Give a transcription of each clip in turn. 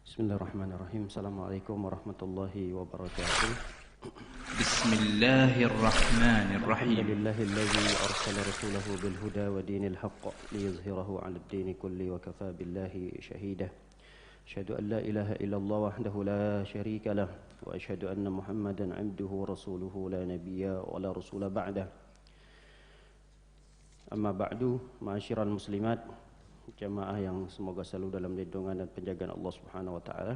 Bismillahirrahmanirrahim. Assalamualaikum warahmatullahi wabarakatuh. Bismillahirrahmanirrahim. Alhamdulillahilladzi arsala rasulahu bil huda wa dinil haqq liyuzhirahu 'alad dini kulli wa kafa billahi shahida. Asyhadu an la ilaha illallah wahdahu la syarika lah wa asyhadu anna Muhammadan 'abduhu wa rasuluhu la nabiyya wa la rasula ba'dah. Amma ba'du, ma'asyiral muslimat, jamaah yang semoga selalu dalam lindungan dan penjagaan Allah Subhanahu wa taala.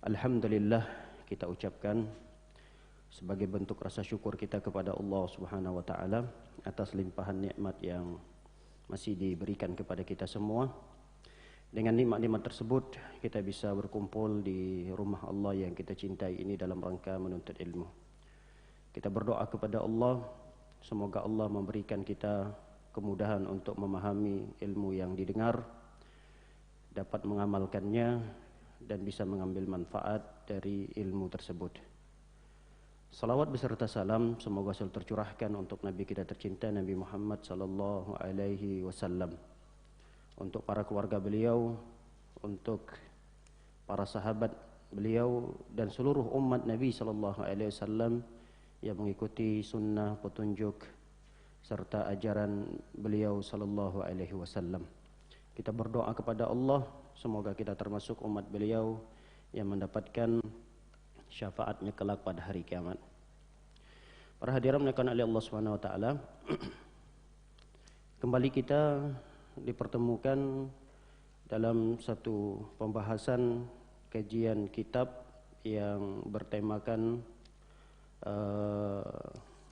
Alhamdulillah kita ucapkan sebagai bentuk rasa syukur kita kepada Allah Subhanahu wa taala atas limpahan nikmat yang masih diberikan kepada kita semua. Dengan nikmat-nikmat tersebut kita bisa berkumpul di rumah Allah yang kita cintai ini dalam rangka menuntut ilmu. Kita berdoa kepada Allah, semoga Allah memberikan kita kemudahan untuk memahami ilmu yang didengar, dapat mengamalkannya dan bisa mengambil manfaat dari ilmu tersebut. Salawat beserta salam semoga selalu tercurahkan untuk Nabi kita tercinta Nabi Muhammad sallallahu alaihi wasallam, untuk para keluarga beliau, untuk para sahabat beliau dan seluruh umat Nabi sallallahu alaihi wasallam yang mengikuti sunnah, petunjuk serta ajaran beliau sallallahu alaihi wasallam. Kita berdoa kepada Allah semoga kita termasuk umat beliau yang mendapatkan syafaatnya kelak pada hari kiamat. Para hadirin yang oleh Allah Subhanahu wa taala, kembali kita dipertemukan dalam satu pembahasan kajian kitab yang bertemakan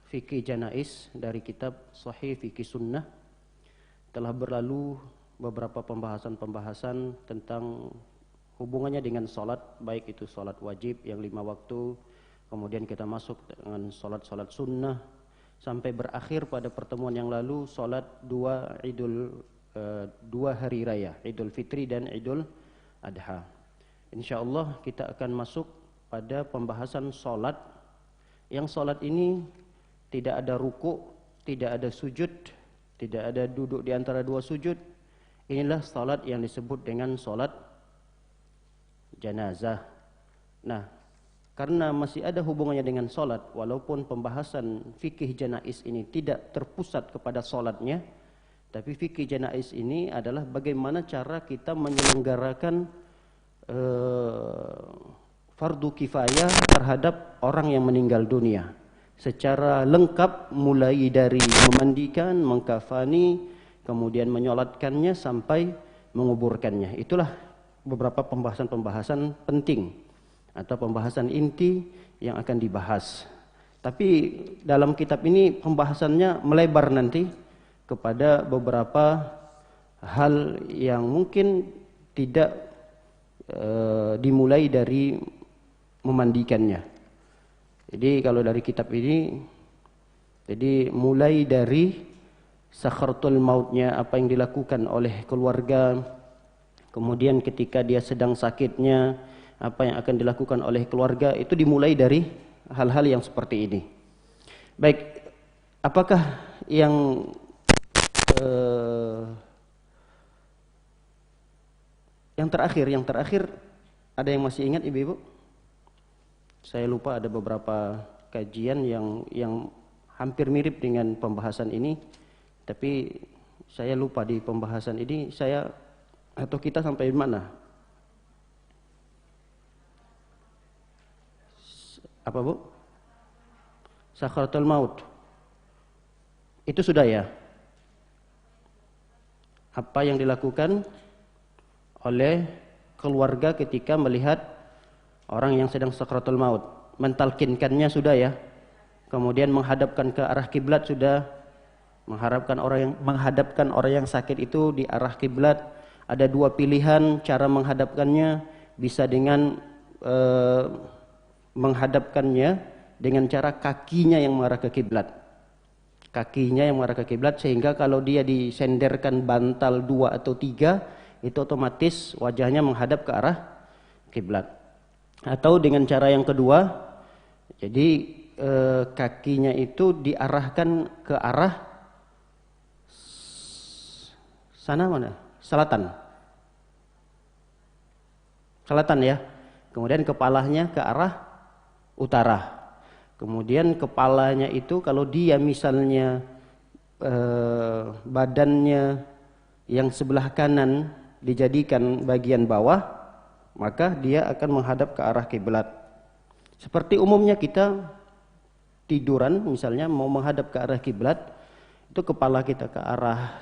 Fikih Janais dari kitab Sahih Fikih Sunnah. Telah berlalu beberapa pembahasan tentang hubungannya dengan salat, baik itu salat wajib yang 5 waktu, kemudian kita masuk dengan salat-salat sunnah, sampai berakhir pada pertemuan yang lalu salat dua hari raya, Idul Fitri dan Idul Adha. Insyaallah kita akan masuk pada pembahasan salat, yang salat ini tidak ada ruku, tidak ada sujud, tidak ada duduk di antara dua sujud. Inilah salat yang disebut dengan salat janazah. Nah, karena masih ada hubungannya dengan salat, walaupun pembahasan fikih janais ini tidak terpusat kepada salatnya, tapi fikih janais ini adalah bagaimana cara kita menyelenggarakan fardu kifayah terhadap orang yang meninggal dunia secara lengkap, mulai dari memandikan, mengkafani, kemudian menyolatkannya sampai menguburkannya. Itulah beberapa pembahasan-pembahasan penting atau pembahasan inti yang akan dibahas. Tapi dalam kitab ini pembahasannya melebar nanti kepada beberapa hal yang mungkin tidak dimulai dari memandikannya. Jadi kalau dari kitab ini, jadi mulai dari sakratul mautnya, apa yang dilakukan oleh keluarga, kemudian ketika dia sedang sakitnya, apa yang akan dilakukan oleh keluarga, itu dimulai dari hal-hal yang seperti ini. Baik, apakah yang terakhir ada yang masih ingat ibu-ibu? Saya lupa, ada beberapa kajian yang hampir mirip dengan pembahasan ini, tapi saya lupa di pembahasan ini atau kita sampai mana? Apa Bu? Sakratul maut. Itu sudah ya? Apa yang dilakukan oleh keluarga ketika melihat orang yang sedang sakratul maut? Mentalkinkannya sudah ya. Kemudian menghadapkan ke arah kiblat sudah. Menghadapkan orang yang sakit itu di arah kiblat. Ada dua pilihan cara menghadapkannya. Bisa dengan menghadapkannya dengan cara kakinya yang mengarah ke kiblat. Kakinya yang mengarah ke kiblat, sehingga kalau dia disenderkan bantal 2 atau 3, itu otomatis wajahnya menghadap ke arah kiblat. Atau dengan cara yang kedua, jadi kakinya itu diarahkan ke arah sana mana? Selatan. selatan ya. Kemudian kepalanya ke arah utara. Kemudian kepalanya itu kalau dia misalnya badannya yang sebelah kanan dijadikan bagian bawah, maka dia akan menghadap ke arah kiblat. Seperti umumnya kita tiduran misalnya mau menghadap ke arah kiblat, itu kepala kita ke arah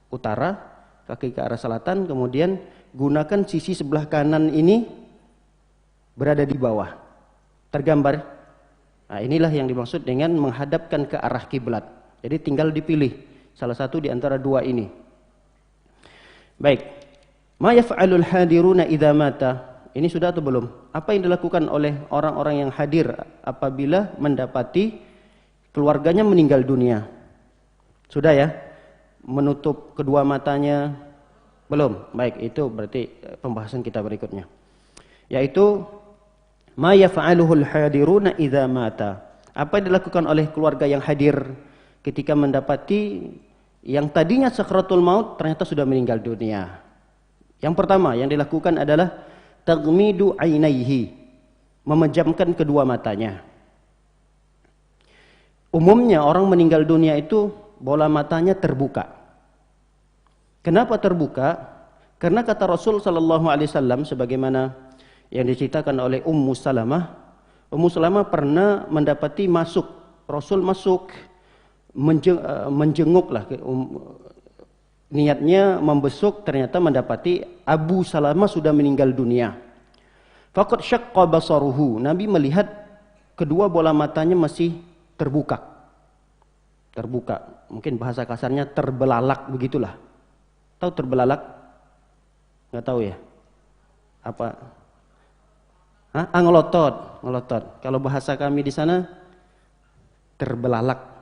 utara, kaki ke arah selatan, kemudian gunakan sisi sebelah kanan ini berada di bawah. Tergambar? Nah, inilah yang dimaksud dengan menghadapkan ke arah kiblat. Jadi tinggal dipilih salah satu di antara dua ini. Baik. Ma yaf'alul hadiruna idza mata? Ini sudah atau belum? Apa yang dilakukan oleh orang-orang yang hadir apabila mendapati keluarganya meninggal dunia? Sudah ya? Menutup kedua matanya? Belum. Baik, itu berarti pembahasan kita berikutnya. Yaitu ma yaf'aluhul hadiruna idza mata. Apa yang dilakukan oleh keluarga yang hadir ketika mendapati yang tadinya sakratul maut ternyata sudah meninggal dunia? Yang pertama yang dilakukan adalah taghmidu ainaihi, memejamkan kedua matanya. Umumnya orang meninggal dunia itu bola matanya terbuka. Kenapa terbuka? Karena kata Rasul sallallahu alaihi wasallam sebagaimana yang diceritakan oleh Ummu Salamah. Ummu Salamah pernah mendapati Rasul masuk menjenguklah, niatnya membesuk, ternyata mendapati Abu Salamah sudah meninggal dunia. Faqad syaqqa basaruhu, Nabi melihat kedua bola matanya masih terbuka. Mungkin bahasa kasarnya terbelalak begitulah. Tahu terbelalak? Nggak tahu ya? Apa? Ngelotot. Kalau bahasa kami di sana terbelalak.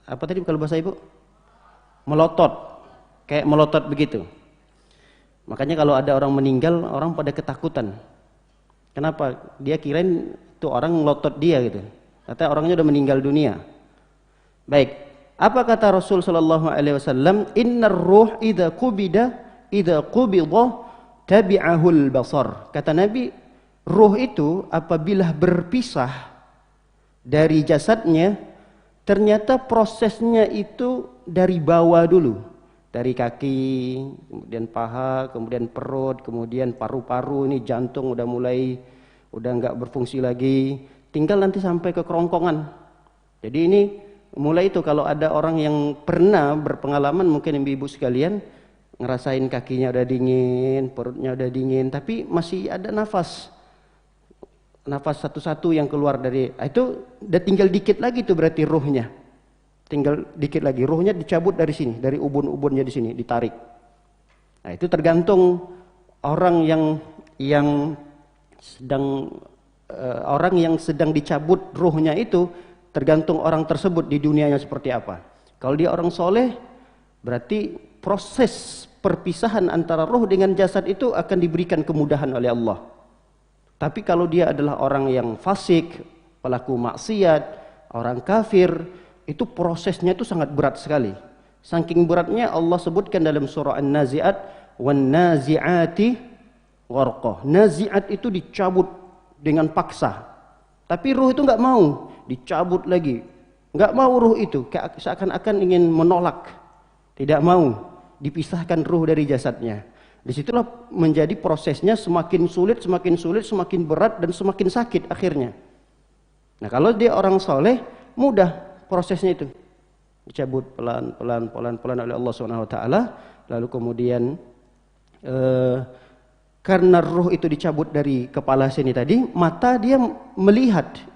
Apa tadi kalau bahasa Ibu? Melotot. Kayak melotot begitu. Makanya kalau ada orang meninggal, orang pada ketakutan. Kenapa? Dia kirain itu orang ngelotot dia gitu. Katanya orangnya udah meninggal dunia. Baik. Apa kata Rasul sallallahu alaihi wasallam? Innar ruh idza qubida tabi'ahul basar. Kata Nabi, ruh itu apabila berpisah dari jasadnya, ternyata prosesnya itu dari bawah dulu. Dari kaki, kemudian paha, kemudian perut, kemudian paru-paru, ini jantung udah nggak berfungsi lagi. Tinggal nanti sampai ke kerongkongan. Jadi ini mulai itu kalau ada orang yang pernah berpengalaman, mungkin ibu-ibu sekalian, ngerasain kakinya udah dingin, perutnya udah dingin, tapi masih ada nafas satu-satu yang keluar dari itu, udah tinggal dikit lagi tuh berarti ruhnya, tinggal dikit lagi ruhnya dicabut dari sini, dari ubun-ubunnya di sini ditarik. Nah itu tergantung orang yang sedang dicabut ruhnya itu, tergantung orang tersebut di dunianya seperti apa. Kalau dia orang soleh, berarti proses perpisahan antara roh dengan jasad itu akan diberikan kemudahan oleh Allah. Tapi kalau dia adalah orang yang fasik, pelaku maksiat, orang kafir, itu prosesnya itu sangat berat sekali. Saking beratnya Allah sebutkan dalam surah An-Nazi'at, wan nazi'ati gharqah. Nazi'at itu dicabut dengan paksa. Tapi ruh itu nggak mau, dicabut lagi. Nggak mau ruh itu, seakan-akan ingin menolak. Tidak mau dipisahkan ruh dari jasadnya. Disitulah menjadi prosesnya semakin sulit, semakin berat dan semakin sakit akhirnya. Nah kalau dia orang soleh, mudah prosesnya itu. Dicabut pelan-pelan oleh Allah SWT. Lalu kemudian karena ruh itu dicabut dari kepala sini tadi, mata dia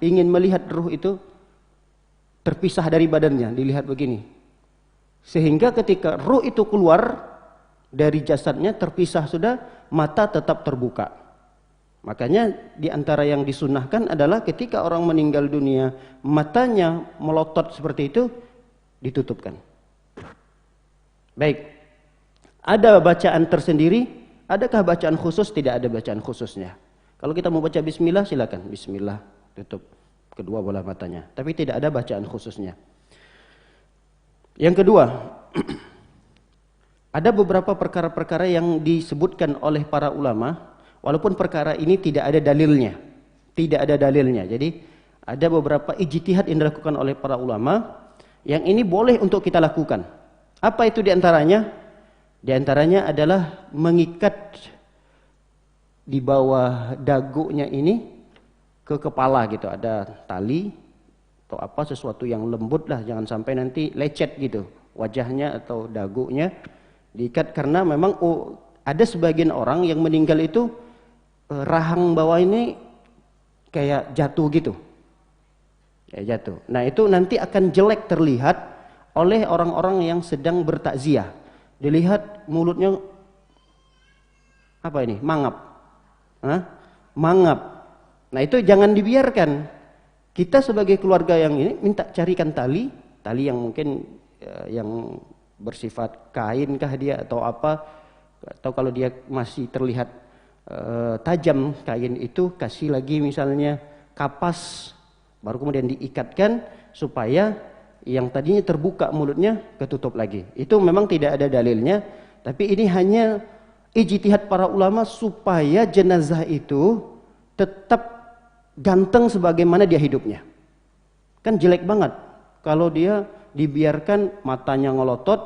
ingin melihat ruh itu terpisah dari badannya, dilihat begini. Sehingga ketika ruh itu keluar dari jasadnya, terpisah sudah, mata tetap terbuka. Makanya di antara yang disunnahkan adalah ketika orang meninggal dunia, matanya melotot seperti itu, ditutupkan. Baik, ada bacaan tersendiri, adakah bacaan khusus? Tidak ada bacaan khususnya. Kalau kita mau baca bismillah, silakan. Bismillah, tutup kedua bola matanya. Tapi tidak ada bacaan khususnya. Yang kedua, ada beberapa perkara-perkara yang disebutkan oleh para ulama walaupun perkara ini tidak ada dalilnya. Tidak ada dalilnya. Jadi ada beberapa ijtihad yang dilakukan oleh para ulama yang ini boleh untuk kita lakukan. Apa itu diantaranya? Diantaranya adalah mengikat di bawah dagunya ini ke kepala gitu. Ada tali atau apa sesuatu yang lembut lah, jangan sampai nanti lecet gitu wajahnya atau dagunya diikat, karena memang ada sebagian orang yang meninggal itu rahang bawah ini kayak jatuh gitu. Kayak jatuh. Nah, itu nanti akan jelek terlihat oleh orang-orang yang sedang bertakziah. Dilihat mulutnya apa ini? Mangap. Hah? Mangap. Nah, itu jangan dibiarkan. Kita sebagai keluarga yang ini minta carikan tali yang mungkin yang bersifat kain kah dia atau apa, atau kalau dia masih terlihat tajam kain itu, kasih lagi misalnya kapas, baru kemudian diikatkan supaya yang tadinya terbuka mulutnya ketutup lagi. Itu memang tidak ada dalilnya, tapi ini hanya ijtihad para ulama supaya jenazah itu tetap ganteng sebagaimana dia hidupnya. Kan jelek banget kalau dia dibiarkan matanya ngelotot,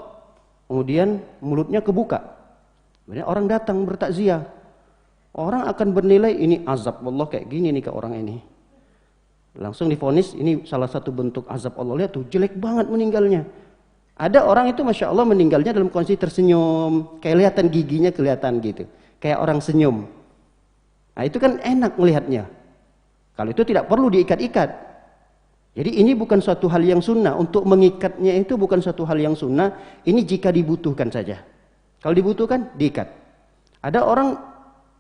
kemudian mulutnya kebuka. Kemudian orang datang bertakziah, orang akan bernilai ini azab Allah kayak gini nih ke orang ini. Langsung divonis ini salah satu bentuk azab Allah. Lihat tuh jelek banget meninggalnya. Ada orang itu masya Allah meninggalnya dalam kondisi tersenyum, kelihatan giginya kelihatan gitu, kayak orang senyum. Nah itu kan enak melihatnya. Kalau itu tidak perlu diikat-ikat. Jadi ini bukan suatu hal yang sunnah. Untuk mengikatnya itu bukan suatu hal yang sunnah. Ini jika dibutuhkan saja. Kalau dibutuhkan diikat. Ada orang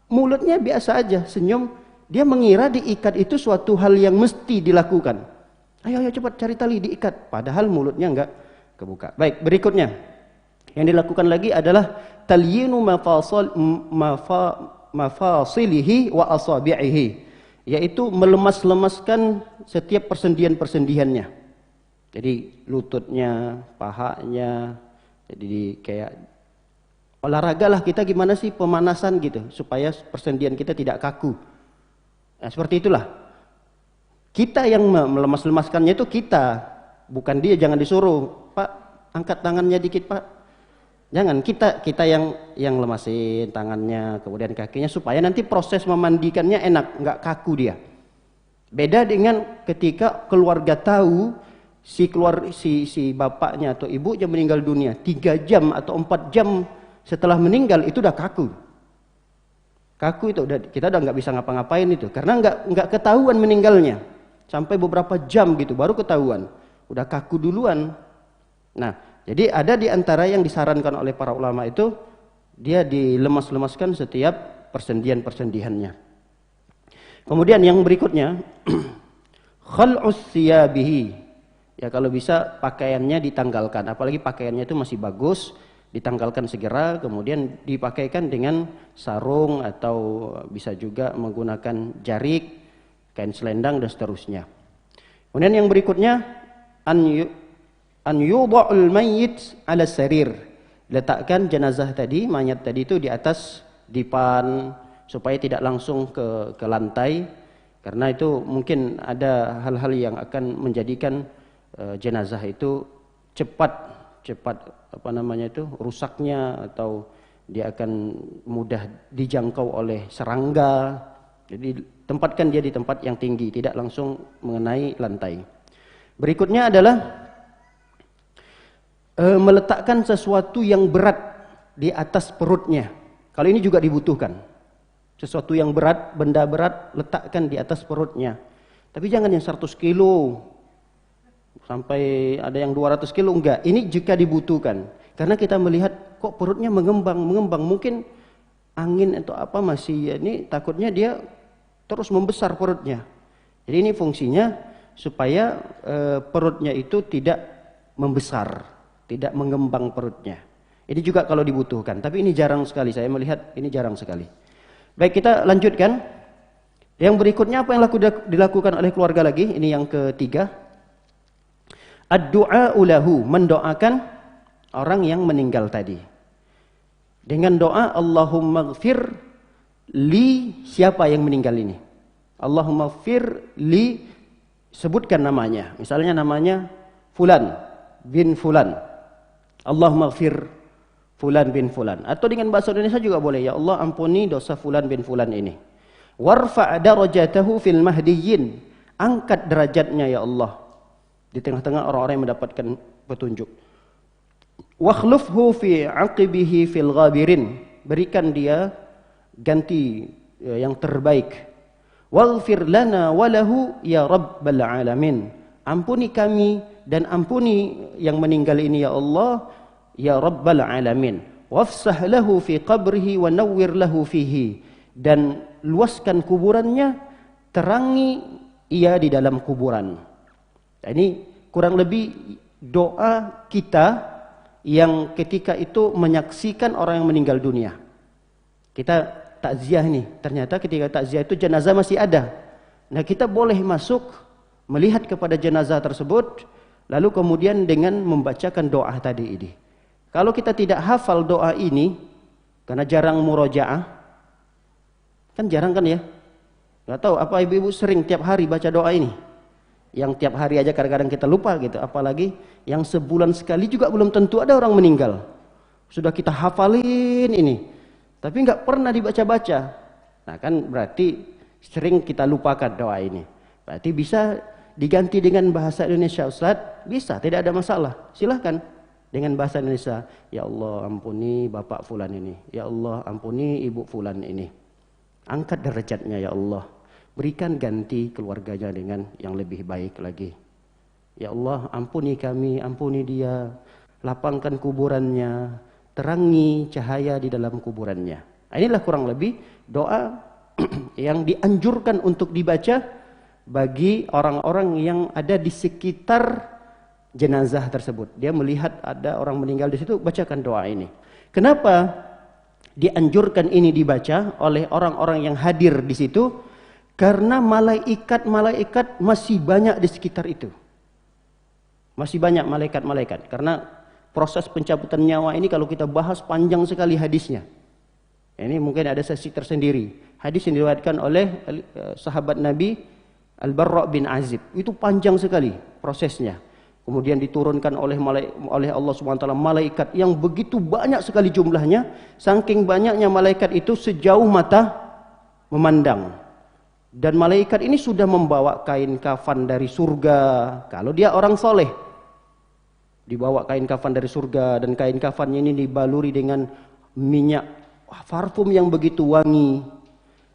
mulutnya biasa aja senyum, dia mengira diikat itu suatu hal yang mesti dilakukan. Ayo cepat cari tali diikat, padahal mulutnya enggak kebuka. Baik, berikutnya yang dilakukan lagi adalah talyinu mafasilihi wa asabi'ihi, yaitu melemas-lemaskan setiap persendian-persendiannya. Jadi lututnya, pahanya, jadi kayak olahraga lah kita gimana sih pemanasan gitu supaya persendian kita tidak kaku. Nah, seperti itulah. Kita yang melemas-lemaskannya itu kita, bukan dia. Jangan disuruh, Pak angkat tangannya dikit Pak. Jangan, kita yang lemasin tangannya, kemudian kakinya supaya nanti proses memandikannya enak, nggak kaku dia. Beda dengan ketika keluarga tahu si bapaknya atau ibunya meninggal dunia 3 jam atau 4 jam setelah meninggal itu udah kaku. Kaku itu kita udah nggak bisa ngapa-ngapain itu karena nggak ketahuan meninggalnya sampai beberapa jam gitu baru ketahuan. Udah kaku duluan. Nah, jadi ada di antara yang disarankan oleh para ulama itu dia dilemas-lemaskan setiap persendian-persendiannya. Kemudian yang berikutnya khal'us siyabihi. Ya kalau bisa pakaiannya ditanggalkan, apalagi pakaiannya itu masih bagus, ditanggalkan segera, kemudian dipakaikan dengan sarung atau bisa juga menggunakan jarik, kain selendang dan seterusnya. Kemudian yang berikutnya an yudha'ul mayyit 'ala sarir. Letakkan jenazah tadi, mayat tadi itu di atas dipan supaya tidak langsung ke lantai, karena itu mungkin ada hal-hal yang akan menjadikan jenazah itu cepat rusaknya, atau dia akan mudah dijangkau oleh serangga. Jadi tempatkan dia di tempat yang tinggi, tidak langsung mengenai lantai. Berikutnya adalah meletakkan sesuatu yang berat di atas perutnya. Kalau ini juga dibutuhkan. Sesuatu yang berat, benda berat, letakkan di atas perutnya. Tapi jangan yang 100 kilo, sampai ada yang 200 kilo, enggak. Ini jika dibutuhkan. Karena kita melihat kok perutnya mengembang. Mungkin angin atau apa masih, ini takutnya dia terus membesar perutnya. Jadi ini fungsinya supaya perutnya itu tidak membesar, tidak mengembang perutnya. Ini juga kalau dibutuhkan. Tapi ini jarang sekali, saya melihat ini jarang sekali. Baik, kita lanjutkan. Yang berikutnya apa yang dilakukan oleh keluarga lagi? Ini yang ketiga. Ad-du'a lahu, mendoakan orang yang meninggal tadi. Dengan doa Allahumma ighfir li siapa yang meninggal ini. Allahumma ighfir li, sebutkan namanya. Misalnya namanya Fulan bin Fulan. Allahumma ighfir Fulan bin Fulan. Atau dengan bahasa Indonesia juga boleh. Ya Allah ampuni dosa Fulan bin Fulan ini. Warfa' darajatahu fil mahdiyyin. Angkat derajatnya ya Allah di tengah-tengah orang-orang yang mendapatkan petunjuk. Wakhlufhu fi aqibihi fil ghabirin. Berikan dia ganti yang terbaik. Waghfir lana walahu ya rabbal alamin. Ampuni kami dan ampuni yang meninggal ini ya Allah ya rabbal alamin. Wafsah lahu fi qabrihi wa nawwir lahu fihi. Dan luaskan kuburannya, terangi ia di dalam kuburan. Ini kurang lebih doa kita yang ketika itu menyaksikan orang yang meninggal dunia. Kita takziah nih, ternyata ketika takziah itu jenazah masih ada. Nah kita boleh masuk melihat kepada jenazah tersebut, lalu kemudian dengan membacakan doa tadi ini. Kalau kita tidak hafal doa ini, karena jarang murojaah, kan jarang kan ya? Gak tahu apa ibu-ibu sering tiap hari baca doa ini? Yang tiap hari aja kadang-kadang kita lupa gitu, apalagi yang sebulan sekali juga belum tentu ada orang meninggal. Sudah kita hafalin ini, tapi nggak pernah dibaca-baca. Nah kan berarti sering kita lupakan doa ini. Berarti bisa diganti dengan bahasa Indonesia Ustaz? Bisa, tidak ada masalah. Silahkan dengan bahasa Indonesia. Ya Allah ampuni Bapak Fulan ini. Ya Allah ampuni Ibu Fulan ini. Angkat derajatnya ya Allah. Berikan ganti keluarganya dengan yang lebih baik lagi. Ya Allah ampuni kami, ampuni dia. Lapangkan kuburannya, terangi cahaya di dalam kuburannya. Inilah kurang lebih doa yang dianjurkan untuk dibaca bagi orang-orang yang ada di sekitar jenazah tersebut. Dia melihat ada orang meninggal di situ, bacakan doa ini. Kenapa dianjurkan ini dibaca oleh orang-orang yang hadir di situ? Karena malaikat-malaikat masih banyak di sekitar itu. Masih banyak malaikat-malaikat. Karena proses pencabutan nyawa ini kalau kita bahas panjang sekali hadisnya. Ini mungkin ada sesi tersendiri. Hadis yang diriwayatkan oleh sahabat Nabi Al-Barra bin Azib. Itu panjang sekali prosesnya. Kemudian diturunkan oleh Allah SWT malaikat yang begitu banyak sekali jumlahnya. Saking banyaknya malaikat itu sejauh mata memandang. Dan malaikat ini sudah membawa kain kafan dari surga. Kalau dia orang soleh, dibawa kain kafan dari surga, dan kain kafannya ini dibaluri dengan minyak parfum yang begitu wangi.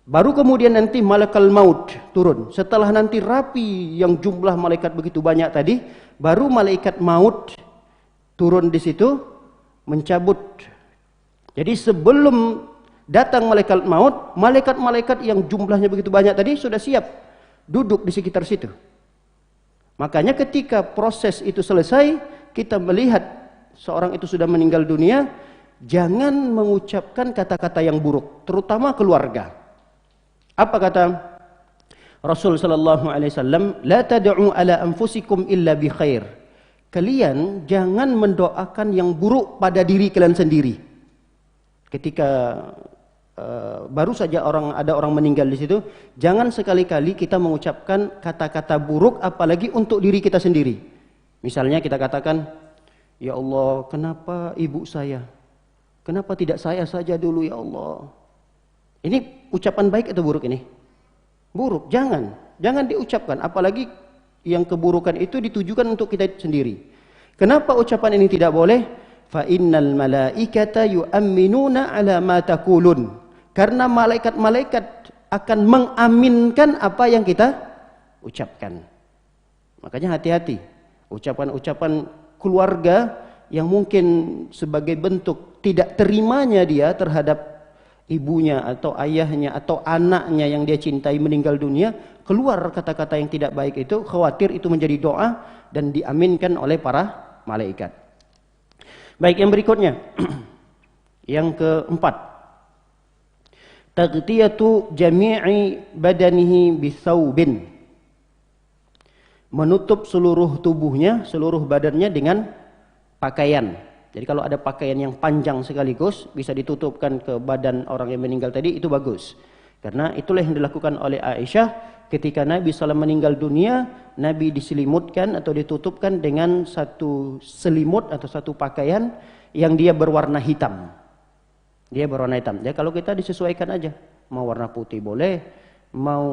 Baru kemudian nanti malaikat maut turun. Setelah nanti rapi yang jumlah malaikat begitu banyak tadi, baru malaikat maut turun di situ mencabut. Jadi sebelum datang malaikat maut, malaikat-malaikat yang jumlahnya begitu banyak tadi sudah siap duduk di sekitar situ. Makanya ketika proses itu selesai, kita melihat seorang itu sudah meninggal dunia, jangan mengucapkan kata-kata yang buruk, terutama keluarga. Apa kata Rasul sallallahu alaihi wasallam? La tad'u ala anfusikum illa bi khair. Kalian jangan mendoakan yang buruk pada diri kalian sendiri. Ketika baru saja ada orang meninggal di situ, jangan sekali-kali kita mengucapkan kata-kata buruk apalagi untuk diri kita sendiri. Misalnya kita katakan, ya Allah, kenapa ibu saya? Kenapa tidak saya saja dulu ya Allah? Ini ucapan baik atau buruk ini? Buruk, jangan diucapkan, apalagi yang keburukan itu ditujukan untuk kita sendiri. Kenapa ucapan ini tidak boleh? Fa innal malaikata yu'minuna ala ma taqulun. Karena malaikat-malaikat akan mengaminkan apa yang kita ucapkan. Makanya hati-hati. Ucapan-ucapan keluarga yang mungkin sebagai bentuk tidak terimanya dia terhadap ibunya atau ayahnya atau anaknya yang dia cintai meninggal dunia, keluar kata-kata yang tidak baik itu, khawatir itu menjadi doa dan diaminkan oleh para malaikat. Baik, yang berikutnya. Yang keempat. Taghtiyatu jami'i badanihi bithaubin. Menutup seluruh tubuhnya, seluruh badannya dengan pakaian. Jadi kalau ada pakaian yang panjang sekaligus bisa ditutupkan ke badan orang yang meninggal tadi, itu bagus. Karena itulah yang dilakukan oleh Aisyah ketika Nabi SAW meninggal dunia. Nabi diselimutkan atau ditutupkan dengan satu selimut atau satu pakaian yang dia berwarna hitam. Dia berwarna hitam. Ya kalau kita disesuaikan aja, mau warna putih boleh, mau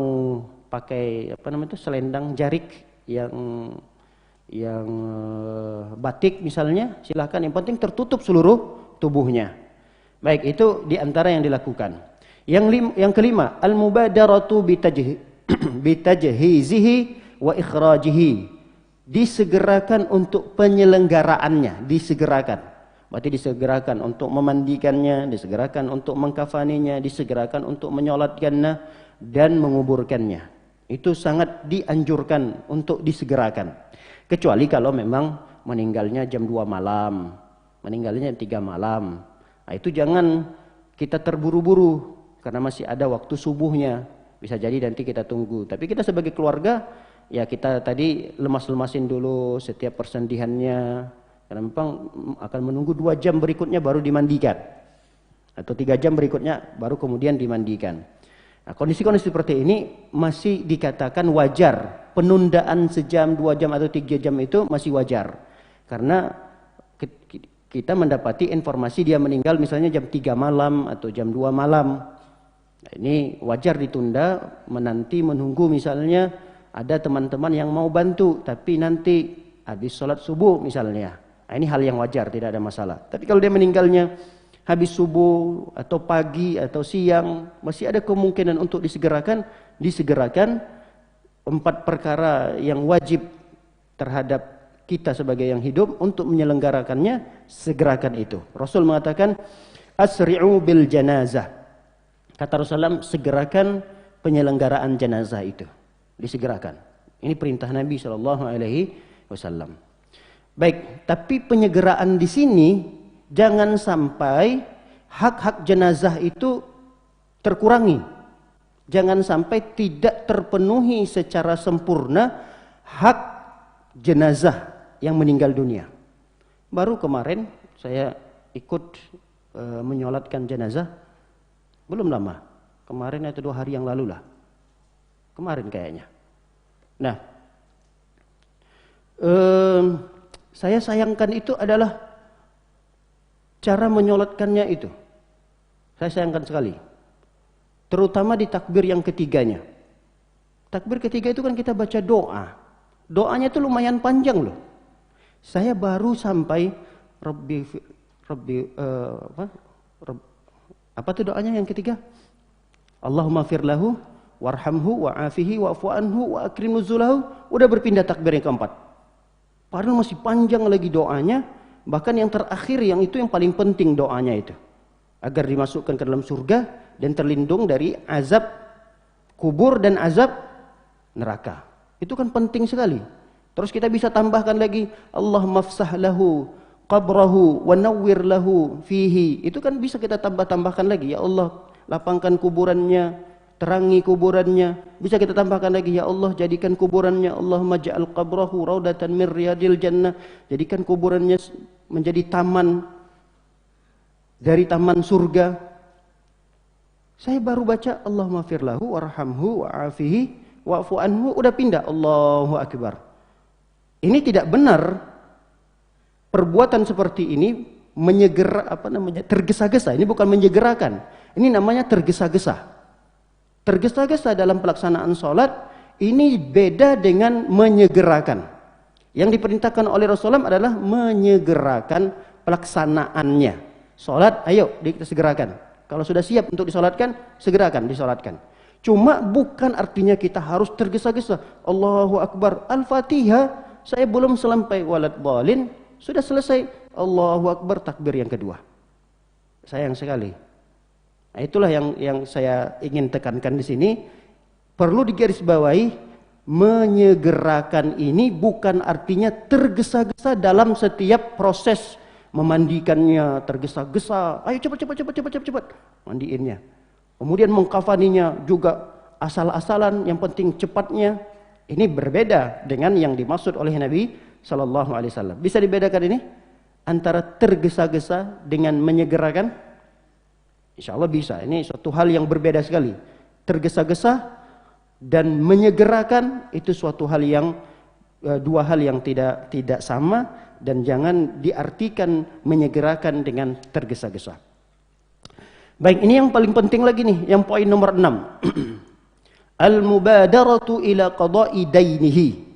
pakai selendang jarik yang batik misalnya, silahkan. Yang penting tertutup seluruh tubuhnya. Baik, itu diantara yang dilakukan. Yang kelima, al-mubadaratu bitajhizihi wa ikhrajihi. Disegerakan untuk penyelenggaraannya, disegerakan. Berarti disegerakan untuk memandikannya, disegerakan untuk mengkafaninya, disegerakan untuk menyolatkannya dan menguburkannya. Itu sangat dianjurkan untuk disegerakan. Kecuali kalau memang meninggalnya jam 2 malam, meninggalnya jam 3 malam. Nah, itu jangan kita terburu-buru karena masih ada waktu subuhnya. Bisa jadi nanti kita tunggu. Tapi kita sebagai keluarga, ya kita tadi lemas-lemasin dulu setiap persendihannya. Karena memang akan menunggu 2 jam berikutnya baru dimandikan. Atau 3 jam berikutnya baru kemudian dimandikan. Nah, kondisi-kondisi seperti ini masih dikatakan wajar. Penundaan sejam, 2 jam atau 3 jam itu masih wajar. Karena kita mendapati informasi dia meninggal misalnya jam 3 malam atau jam 2 malam. Nah, ini wajar ditunda, menunggu misalnya ada teman-teman yang mau bantu tapi nanti habis sholat subuh misalnya. Nah, ini hal yang wajar, tidak ada masalah. Tapi kalau dia meninggalnya habis subuh atau pagi atau siang, masih ada kemungkinan untuk disegerakan. 4 perkara yang wajib terhadap kita sebagai yang hidup untuk menyelenggarakannya, segerakan itu. Rasul mengatakan, asri'u bil janazah. Kata Rasulullah, segerakan penyelenggaraan jenazah itu. Disegerakan. Ini perintah Nabi SAW. Baik, tapi penyegeraan di sini jangan sampai hak-hak jenazah itu terkurangi. Jangan sampai tidak terpenuhi secara sempurna hak jenazah yang meninggal dunia. Baru kemarin saya ikut menyolatkan jenazah. Belum lama. Kemarin atau 2 hari yang lalu lah. Kemarin kayaknya. Nah, saya sayangkan itu adalah cara menyolatkannya itu. Saya sayangkan sekali. Terutama di takbir yang ketiganya. Takbir ketiga itu kan kita baca doa. Doanya itu lumayan panjang loh. Saya baru sampai apa tuh doanya yang ketiga? Allahumma firlahu warhamhu wa'afihi wa'fu anhu wa akrim nuzulahu. Udah berpindah takbir yang keempat. Padahal masih panjang lagi doanya. Bahkan yang terakhir yang itu yang paling penting doanya itu. Agar dimasukkan ke dalam surga dan terlindung dari azab kubur dan azab neraka. Itu kan penting sekali. Terus kita bisa tambahkan lagi Allahumma fsah lahu qabrahu wa nawwir lahu fihi. Itu kan bisa kita tambahkan lagi. Ya Allah, lapangkan kuburannya, terangi kuburannya. Bisa kita tambahkan lagi, ya Allah, jadikan kuburannya Allahumma ja'al qabrahu raudatan min riyadil jannah. Jadikan kuburannya menjadi taman dari taman surga. Saya baru baca Allahumma firlahu warhamhu wa'afihi wa'fu anhu, udah pindah Allahu akbar. Ini tidak benar. Perbuatan seperti ini tergesa-gesa. Ini bukan menyegerakan. Ini namanya tergesa-gesa. Tergesa-gesa dalam pelaksanaan sholat ini beda dengan menyegerakan. Yang diperintahkan oleh Rasulullah adalah menyegerakan pelaksanaannya. Sholat, ayo kita segerakan. Kalau sudah siap untuk disolatkan, segerakan disolatkan. Cuma bukan artinya kita harus tergesa-gesa. Allahu Akbar, Al-Fatihah, saya belum sampai walad dhalin, sudah selesai. Allahu Akbar, takbir yang kedua. Sayang sekali. Nah, itulah yang saya ingin tekankan di sini. Perlu digarisbawahi, menyegerakan ini bukan artinya tergesa-gesa dalam setiap proses memandikannya, tergesa-gesa. Ayo cepat mandiinnya. Kemudian mengkafaninya juga asal-asalan, yang penting cepatnya. Ini berbeda dengan yang dimaksud oleh Nabi sallallahu alaihi wasallam. Bisa dibedakan ini? antara tergesa-gesa dengan menyegerakan? Insya Allah bisa. Ini suatu hal yang berbeda sekali. Tergesa-gesa dan menyegerakan itu suatu hal yang dua hal yang tidak sama, dan jangan diartikan menyegerakan dengan tergesa-gesa. Baik, ini yang paling penting lagi nih, yang poin nomor 6. Al-mubadaratu ila qada'i dainihi.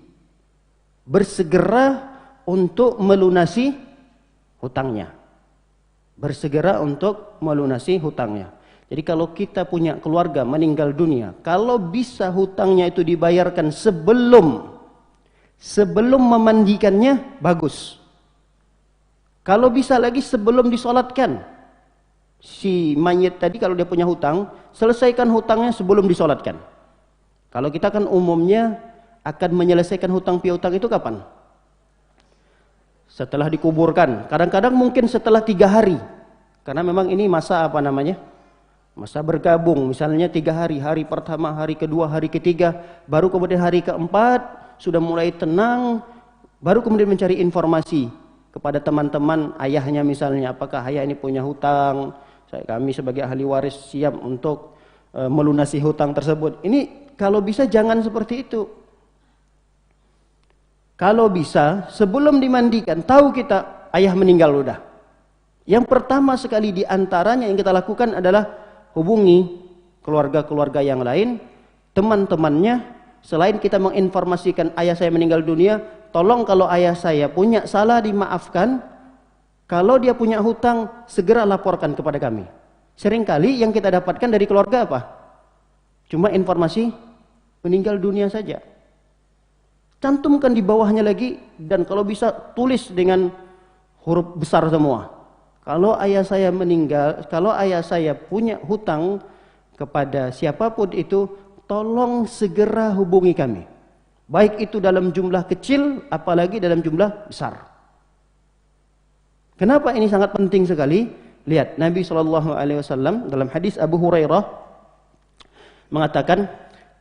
Bersegera untuk melunasi hutangnya. Bersegera untuk melunasi hutangnya. Jadi kalau kita punya keluarga meninggal dunia, kalau bisa hutangnya itu dibayarkan sebelum memandikannya, bagus. Kalau bisa lagi sebelum disolatkan, si mayit tadi kalau dia punya hutang, selesaikan hutangnya sebelum disolatkan. Kalau kita kan umumnya akan menyelesaikan hutang piutang itu kapan? Setelah dikuburkan. Kadang-kadang mungkin setelah 3 hari. Karena memang ini masa apa namanya? Masa bergabung. Misalnya 3 hari. Hari pertama, hari kedua, hari ketiga. Baru kemudian hari keempat sudah mulai tenang. Baru kemudian mencari informasi kepada teman-teman ayahnya misalnya. Apakah ayah ini punya hutang? Kami sebagai ahli waris siap untuk melunasi hutang tersebut. Ini kalau bisa jangan seperti itu. Kalau bisa sebelum dimandikan, tahu kita ayah meninggal udah. Yang pertama sekali diantaranya yang kita lakukan adalah hubungi keluarga-keluarga yang lain, teman-temannya. Selain kita menginformasikan ayah saya meninggal dunia, tolong kalau ayah saya punya salah dimaafkan. Kalau dia punya hutang, segera laporkan kepada kami. Seringkali yang kita dapatkan dari keluarga apa? Cuma informasi meninggal dunia saja. Cantumkan di bawahnya lagi, dan kalau bisa tulis dengan huruf besar semua. Kalau ayah saya meninggal, kalau ayah saya punya hutang kepada siapapun itu, tolong segera hubungi kami. Baik itu dalam jumlah kecil, apalagi dalam jumlah besar. Kenapa ini sangat penting sekali? Lihat, Nabi SAW dalam hadis Abu Hurairah mengatakan,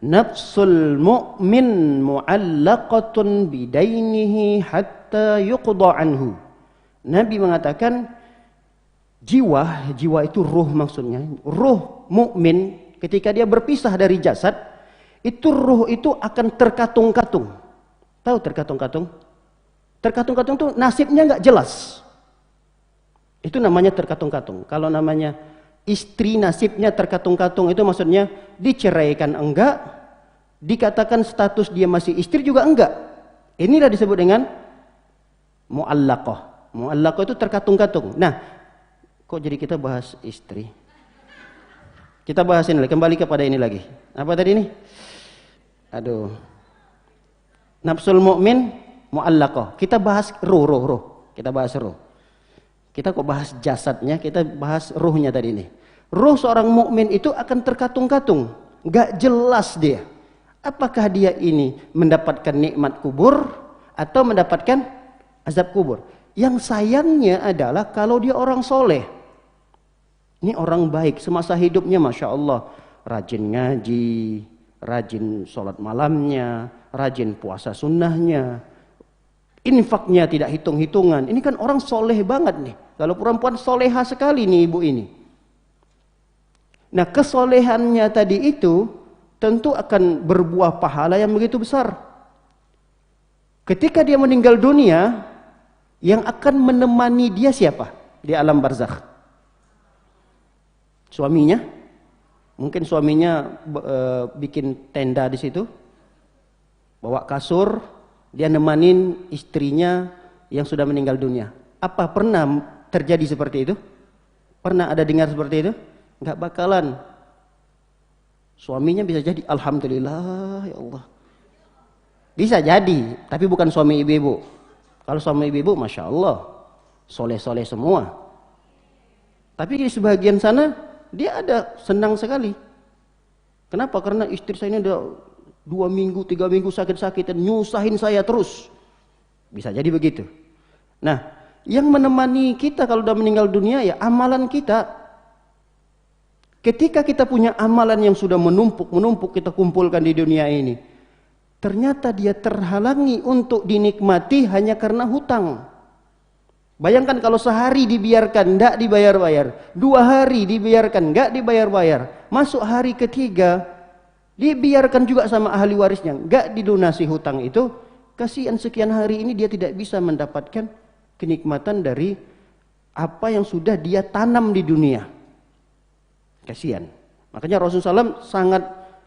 nafsul mu'min mu'allaqatun bidainihi hatta yuqda anhu. Nabi mengatakan jiwa itu ruh maksudnya. Ruh mukmin ketika dia berpisah dari jasad, itu ruh itu akan terkatung-katung. Tahu terkatung-katung? Terkatung-katung itu nasibnya nggak jelas. Itu namanya terkatung-katung. Kalau namanya istri nasibnya terkatung-katung, itu maksudnya diceraikan enggak, dikatakan status dia masih istri juga enggak. Inilah disebut dengan mu'allaqah. Mu'allaqah itu terkatung-katung. Nah, kok jadi kita bahas istri? Kita bahas ini lagi, kembali kepada ini lagi. Apa tadi ini? Aduh. Nafsul mu'min mu'allaqah. Kita bahas ruh. Kita bahas ruh. Kita kok bahas jasadnya, kita bahas ruhnya tadi ini. Ruh seorang mukmin itu akan terkatung-katung, enggak jelas dia. Apakah dia ini mendapatkan nikmat kubur atau mendapatkan azab kubur? Yang sayangnya adalah kalau dia orang soleh. Ini orang baik, semasa hidupnya Masya Allah. Rajin ngaji, rajin sholat malamnya, rajin puasa sunnahnya. Infaknya tidak hitung-hitungan. Ini kan orang soleh banget nih. Kalau perempuan soleha sekali nih ibu ini. Nah, kesolehannya tadi itu tentu akan berbuah pahala yang begitu besar. Ketika dia meninggal dunia, yang akan menemani dia siapa? Di alam barzakh. Suaminya. Mungkin suaminya bikin tenda di situ. Bawa kasur, dia nemanin istrinya yang sudah meninggal dunia. Apa pernah terjadi seperti itu? Pernah ada dengar seperti itu? Enggak bakalan. Suaminya bisa jadi alhamdulillah ya Allah. Bisa jadi, tapi bukan suami ibu-ibu. Kalau suami ibu-ibu Masya Allah, soleh-soleh semua. Tapi di sebagian sana dia ada senang sekali. Kenapa? Karena istri saya ini udah 2 minggu, 3 minggu sakit-sakitan, nyusahin saya terus. Bisa jadi begitu. Nah, yang menemani kita kalau udah meninggal dunia ya amalan kita. Ketika kita punya amalan yang sudah menumpuk kita kumpulkan di dunia ini, ternyata dia terhalangi untuk dinikmati hanya karena hutang. Bayangkan kalau sehari dibiarkan tidak dibayar-bayar, 2 hari dibiarkan nggak dibayar-bayar, masuk hari ketiga dibiarkan juga sama ahli warisnya, nggak dilunasi hutang itu, kasihan sekian hari ini dia tidak bisa mendapatkan kenikmatan dari apa yang sudah dia tanam di dunia. Kasihan. Makanya Rasulullah SAW sangat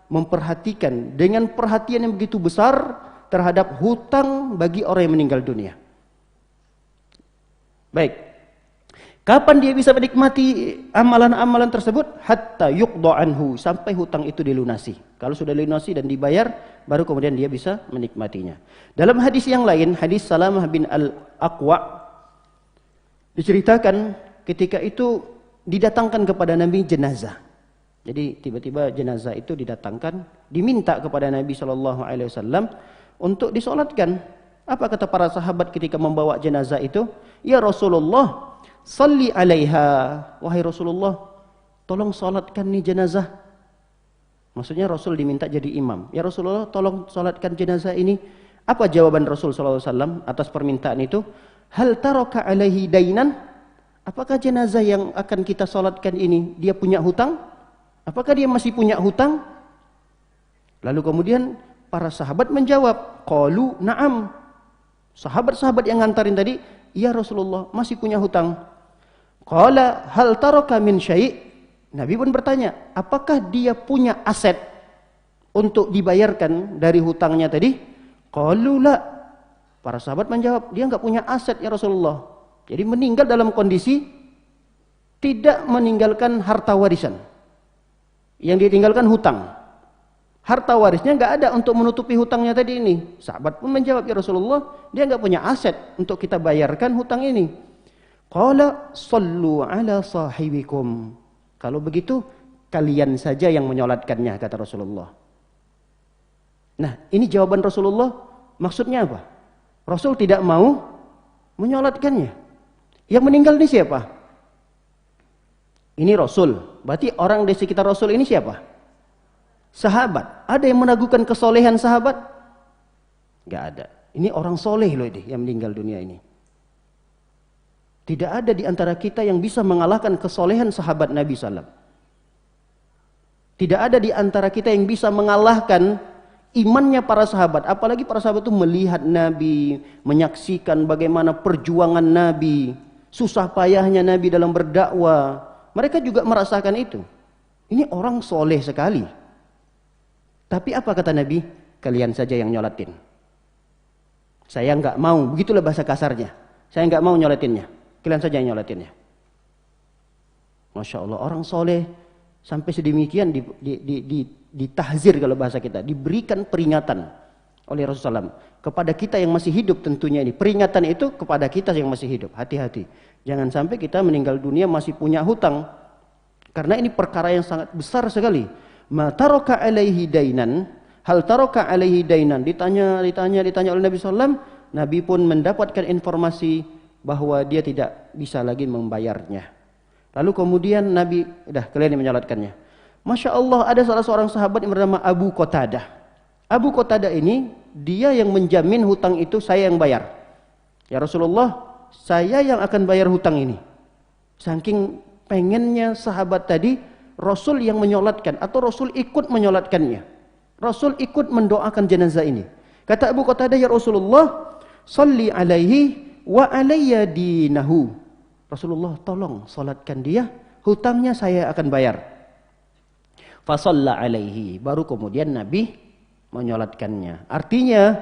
memperhatikan dengan perhatian yang begitu besar terhadap hutang bagi orang yang meninggal dunia. Baik. Kapan dia bisa menikmati amalan-amalan tersebut? Hatta yuqda anhu, sampai hutang itu dilunasi. Kalau sudah dilunasi dan dibayar, baru kemudian dia bisa menikmatinya. Dalam hadis yang lain, hadis Salamah bin Al-Aqwa, diceritakan ketika itu didatangkan kepada Nabi jenazah. Jadi tiba-tiba jenazah itu didatangkan, diminta kepada Nabi SAW untuk disolatkan. Apa kata para sahabat ketika membawa jenazah itu? Ya Rasulullah, salli alaiha. Wahai Rasulullah, tolong solatkan nih jenazah. Maksudnya Rasul diminta jadi imam. Ya Rasulullah, tolong solatkan jenazah ini. Apa jawaban Rasul SAW atas permintaan itu? Hal taraka alaihi dainan? Apakah jenazah yang akan kita solatkan ini dia punya hutang? Apakah dia masih punya hutang? Lalu kemudian para sahabat menjawab, qalu na'am. Sahabat-sahabat yang ngantarin tadi, ya Rasulullah, masih punya hutang. Qala hal taraka min syai'? Nabi pun bertanya, apakah dia punya aset untuk dibayarkan dari hutangnya tadi? Qalu la. Para sahabat menjawab, dia enggak punya aset ya Rasulullah. Jadi meninggal dalam kondisi tidak meninggalkan harta warisan. Yang ditinggalkan hutang. Harta warisnya enggak ada untuk menutupi hutangnya tadi ini. Sahabat pun menjawab, ya Rasulullah, dia enggak punya aset untuk kita bayarkan hutang ini. Qala sallu ala sahibikum. Kalau begitu kalian saja yang menyolatkannya, kata Rasulullah. Nah, ini jawaban Rasulullah. Maksudnya apa? Rasul tidak mau menyolatkannya. Yang meninggal ini siapa? Ini Rasul. Berarti orang di sekitar Rasul ini siapa? Sahabat. Ada yang meragukan kesolehan sahabat? Gak ada. Ini orang soleh loh ini yang meninggal dunia ini. Tidak ada di antara kita yang bisa mengalahkan kesolehan sahabat Nabi SAW. Tidak ada di antara kita yang bisa mengalahkan imannya para sahabat. Apalagi para sahabat itu melihat Nabi, menyaksikan bagaimana perjuangan Nabi, susah payahnya Nabi dalam berdakwah. Mereka juga merasakan itu. Ini orang soleh sekali. Tapi apa kata Nabi? Kalian saja yang nyolatin. Saya enggak mau, begitulah bahasa kasarnya. Saya enggak mau nyolatinnya. Kalian saja yang nyolatinnya. Masya Allah, orang soleh sampai sedemikian ditahzir kalau bahasa kita. Diberikan peringatan oleh Rasulullah SAW. Kepada kita yang masih hidup tentunya ini. Peringatan itu kepada kita yang masih hidup. Hati-hati. Jangan sampai kita meninggal dunia masih punya hutang. Karena ini perkara yang sangat besar sekali. Ma taraka alaihi dainan, hal taraka alaihi dainan, ditanya oleh Nabi SAW. Nabi pun mendapatkan informasi bahwa dia tidak bisa lagi membayarnya. Lalu kemudian Nabi, kalian yang menyolatkannya. Masya Allah, ada salah seorang sahabat yang bernama Abu Qatadah. Abu Qatadah ini, dia yang menjamin hutang itu saya yang bayar. Ya Rasulullah, saya yang akan bayar hutang ini. Saking pengennya sahabat tadi, Rasul yang menyolatkan atau Rasul ikut menyolatkannya. Rasul ikut mendoakan jenazah ini. Kata Abu Qatadah, ya Rasulullah, salli alaihi wa alayya dinahu. Rasulullah, tolong solatkan dia, hutangnya saya akan bayar. Fasalla alaihi, baru kemudian Nabi menyolatkannya. Artinya,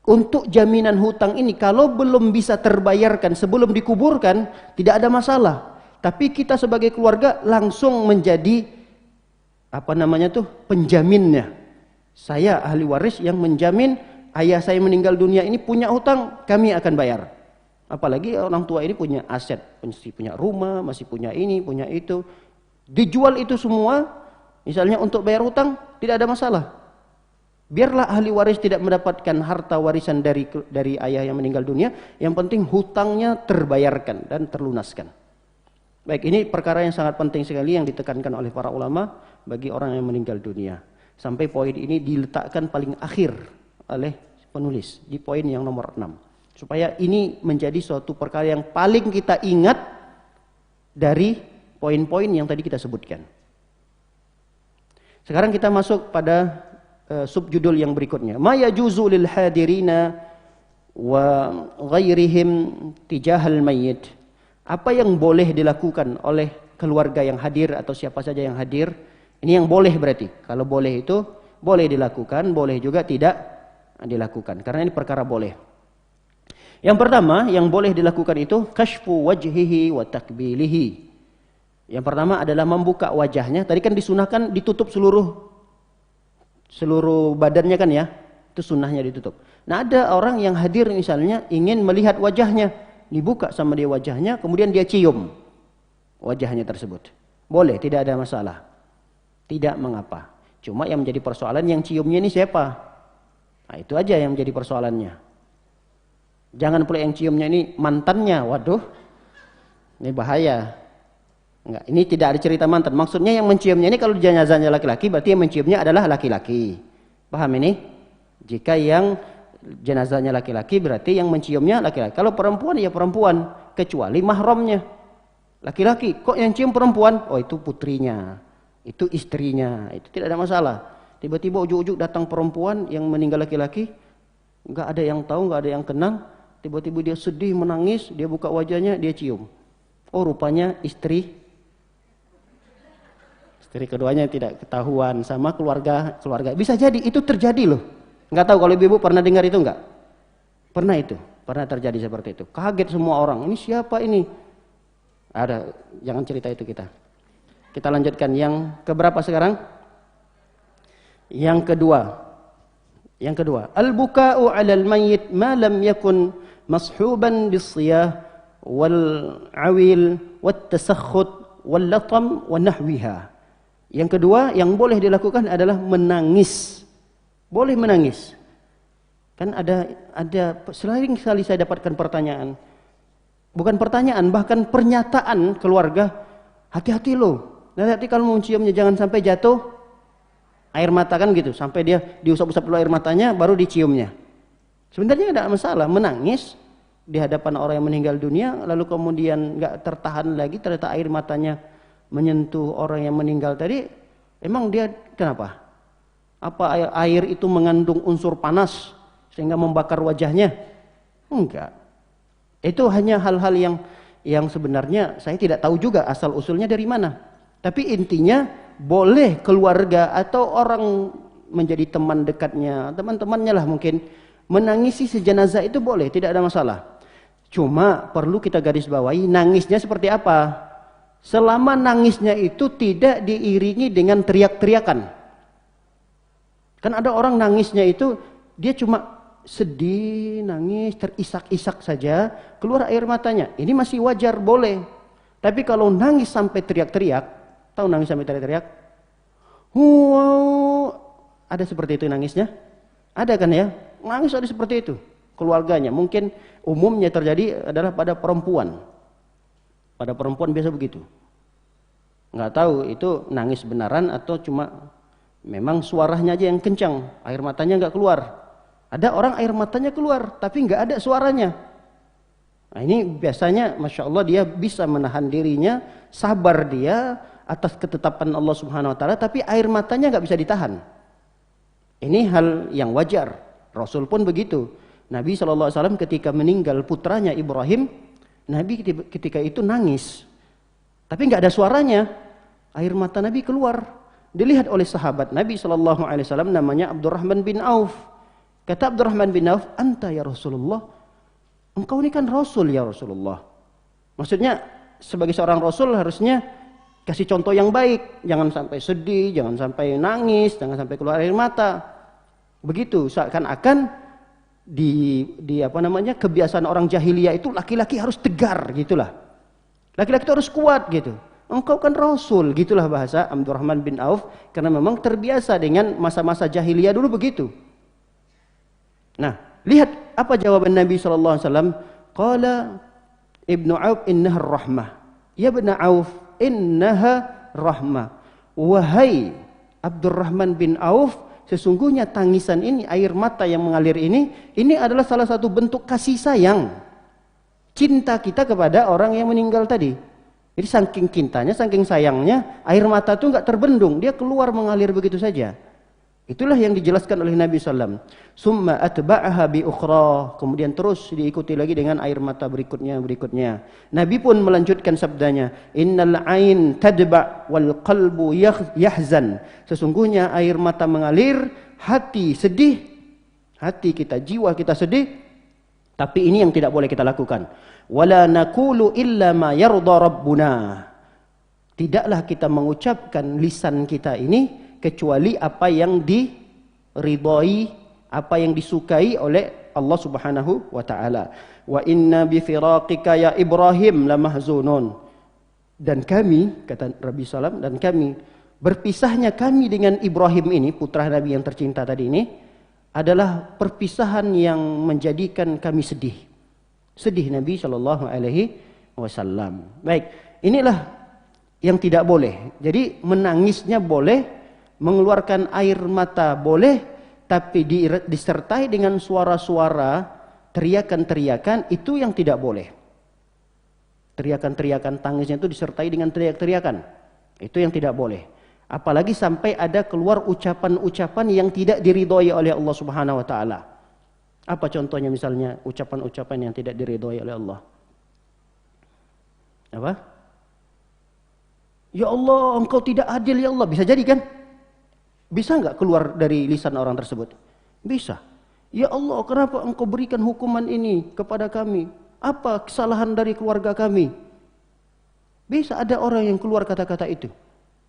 untuk jaminan hutang ini kalau belum bisa terbayarkan sebelum dikuburkan, tidak ada masalah. Tapi kita sebagai keluarga langsung menjadi penjaminnya. Saya ahli waris yang menjamin ayah saya meninggal dunia ini punya hutang, kami akan bayar. Apalagi orang tua ini punya aset, masih punya rumah, masih punya ini, punya itu. Dijual itu semua, misalnya untuk bayar hutang, tidak ada masalah. Biarlah ahli waris tidak mendapatkan harta warisan dari ayah yang meninggal dunia, yang penting hutangnya terbayarkan dan terlunaskan. Baik, ini perkara yang sangat penting sekali yang ditekankan oleh para ulama bagi orang yang meninggal dunia. Sampai poin ini diletakkan paling akhir oleh penulis di poin yang nomor 6. Supaya ini menjadi suatu perkara yang paling kita ingat dari poin-poin yang tadi kita sebutkan. Sekarang kita masuk pada subjudul yang berikutnya. Ma yajuzu lil hadirina wa ghairihim tijahal mayyit. Apa yang boleh dilakukan oleh keluarga yang hadir atau siapa saja yang hadir? Ini yang boleh berarti. Kalau boleh itu boleh dilakukan, boleh juga tidak dilakukan. Karena ini perkara boleh. Yang pertama yang boleh dilakukan itu kashfu wajhihi wa takbilihi. Yang pertama adalah membuka wajahnya. Tadi kan disunahkan ditutup seluruh badannya kan ya. Itu sunnahnya ditutup. Nah, ada orang yang hadir misalnya ingin melihat wajahnya, dibuka sama dia wajahnya, kemudian dia cium wajahnya tersebut. Boleh, tidak ada masalah. Tidak mengapa. Cuma yang menjadi persoalan yang ciumnya ini siapa? Nah, itu aja yang menjadi persoalannya. Jangan pula yang ciumnya ini mantannya. Waduh, ini bahaya. Enggak, ini tidak ada cerita mantan. Maksudnya yang menciumnya ini kalau jenazahnya laki-laki, berarti yang menciumnya adalah laki-laki. Paham ini? Jika yang jenazahnya laki-laki, berarti yang menciumnya laki-laki. Kalau perempuan ya perempuan, kecuali mahramnya. Laki-laki, kok yang cium perempuan? Oh, itu putrinya, itu istrinya, itu tidak ada masalah. Tiba-tiba ujuk-ujuk datang perempuan yang meninggal laki-laki, nggak ada yang tahu, nggak ada yang kenal. Tiba-tiba dia sedih, menangis, dia buka wajahnya, dia cium. Oh, rupanya istri keduanya tidak ketahuan sama keluarga. Bisa jadi itu terjadi loh. Nggak tahu kalau ibu pernah dengar itu nggak? Pernah terjadi seperti itu. Kaget semua orang. Ini siapa ini? Ada, jangan cerita itu kita. Kita lanjutkan yang keberapa sekarang? Yang kedua. Al-buka'u 'alal mayyit ma lam yakun mashuban bis-siyah wal 'awil wat tasakhut wal latam wa nahwiha. Yang kedua yang boleh dilakukan adalah menangis. Boleh menangis. Kan ada sering kali saya dapatkan pertanyaan. Bukan pertanyaan, bahkan pernyataan keluarga, hati-hati loh. Nanti kalau mau ciumnya jangan sampai jatuh air mata kan gitu, sampai dia diusap-usap dulu air matanya baru diciumnya. Sebenarnya tidak masalah menangis di hadapan orang yang meninggal dunia, lalu kemudian nggak tertahan lagi ternyata air matanya menyentuh orang yang meninggal tadi. Emang dia kenapa? Apa air itu mengandung unsur panas sehingga membakar wajahnya? Enggak. Itu hanya hal-hal yang sebenarnya saya tidak tahu juga asal usulnya dari mana. Tapi intinya boleh keluarga atau orang menjadi teman dekatnya, teman-temannya lah mungkin, menangisi si jenazah itu boleh, tidak ada masalah. Cuma perlu kita garis bawahi nangisnya seperti apa. Selama nangisnya itu tidak diiringi dengan teriak-teriakan. Kan ada orang nangisnya itu dia cuma sedih, nangis, terisak-isak saja, keluar air matanya. Ini masih wajar, boleh. Tapi kalau nangis sampai teriak-teriak, tahu nangis sampai teriak-teriak? Wow, ada seperti itu nangisnya? Ada kan ya? Nangis ada seperti itu. Keluarganya mungkin umumnya terjadi adalah pada perempuan. Pada perempuan biasa begitu. Nggak tahu itu nangis benaran atau cuma memang suaranya aja yang kencang, air matanya nggak keluar. Ada orang air matanya keluar, tapi nggak ada suaranya. Nah, ini biasanya, masya Allah, dia bisa menahan dirinya, sabar dia atas ketetapan Allah Subhanahu Wa Taala, tapi air matanya nggak bisa ditahan. Ini hal yang wajar. Rasul pun begitu. Nabi SAW ketika meninggal putranya Ibrahim, Nabi ketika itu nangis, tapi nggak ada suaranya, air mata Nabi keluar. Dilihat oleh sahabat Nabi SAW namanya Abdurrahman bin Auf. Kata Abdurrahman bin Auf, anta ya Rasulullah, engkau ini kan Rasul ya Rasulullah. Maksudnya sebagai seorang Rasul harusnya kasih contoh yang baik, jangan sampai sedih, jangan sampai nangis, jangan sampai keluar air mata. Begitu, seakan-akan di apa namanya, kebiasaan orang jahiliyah itu laki-laki harus tegar gitulah. Laki-laki itu harus kuat gitu. Engkau kan Rasul, gitulah bahasa Abdurrahman bin Auf, karena memang terbiasa dengan masa-masa jahiliyah dulu begitu. Nah, lihat apa jawaban Nabi SAW. Qala Ibnu Auf innaha rahmah. Ya Ibnu Auf, innaha rahmah. Wahai Abdurrahman bin Auf, sesungguhnya tangisan ini, air mata yang mengalir ini adalah salah satu bentuk kasih sayang, cinta kita kepada orang yang meninggal tadi. Jadi saking cintanya, saking sayangnya, air mata itu nggak terbendung, dia keluar mengalir begitu saja. Itulah yang dijelaskan oleh Nabi SAW. Summa atba'aha bi ukhra. Kemudian terus diikuti lagi dengan air mata berikutnya. Nabi pun melanjutkan sabdanya, innal ain tadba' wal qalbu yahzan. Sesungguhnya air mata mengalir, hati sedih, hati kita, jiwa kita sedih. Tapi ini yang tidak boleh kita lakukan. Wala naqulu illa ma yarda rabbuna. Tidaklah kita mengucapkan lisan kita ini kecuali apa yang diridhai, apa yang disukai oleh Allah Subhanahu wa taala. Wa inna bi firaqika ya Ibrahim lamahzunun. Dan kami, kata Nabi sallam, dan kami berpisahnya kami dengan Ibrahim ini, putra Nabi yang tercinta tadi ini, adalah perpisahan yang menjadikan kami sedih. Sedih Nabi sallallahu alaihi wasallam. Baik, inilah yang tidak boleh. Jadi menangisnya boleh, mengeluarkan air mata boleh, tapi disertai dengan suara-suara, teriakan-teriakan, itu yang tidak boleh. Teriakan-teriakan tangisnya itu disertai dengan teriak-teriakan, itu yang tidak boleh. Apalagi sampai ada keluar ucapan-ucapan yang tidak diridhoi oleh Allah Subhanahu wa taala. Apa contohnya misalnya ucapan-ucapan yang tidak diridhoi oleh Allah? Apa? Ya Allah, engkau tidak adil ya Allah. Bisa jadi kan? Bisa nggak keluar dari lisan orang tersebut? Bisa. Ya Allah, kenapa engkau berikan hukuman ini kepada kami? Apa kesalahan dari keluarga kami? Bisa ada orang yang keluar kata-kata itu.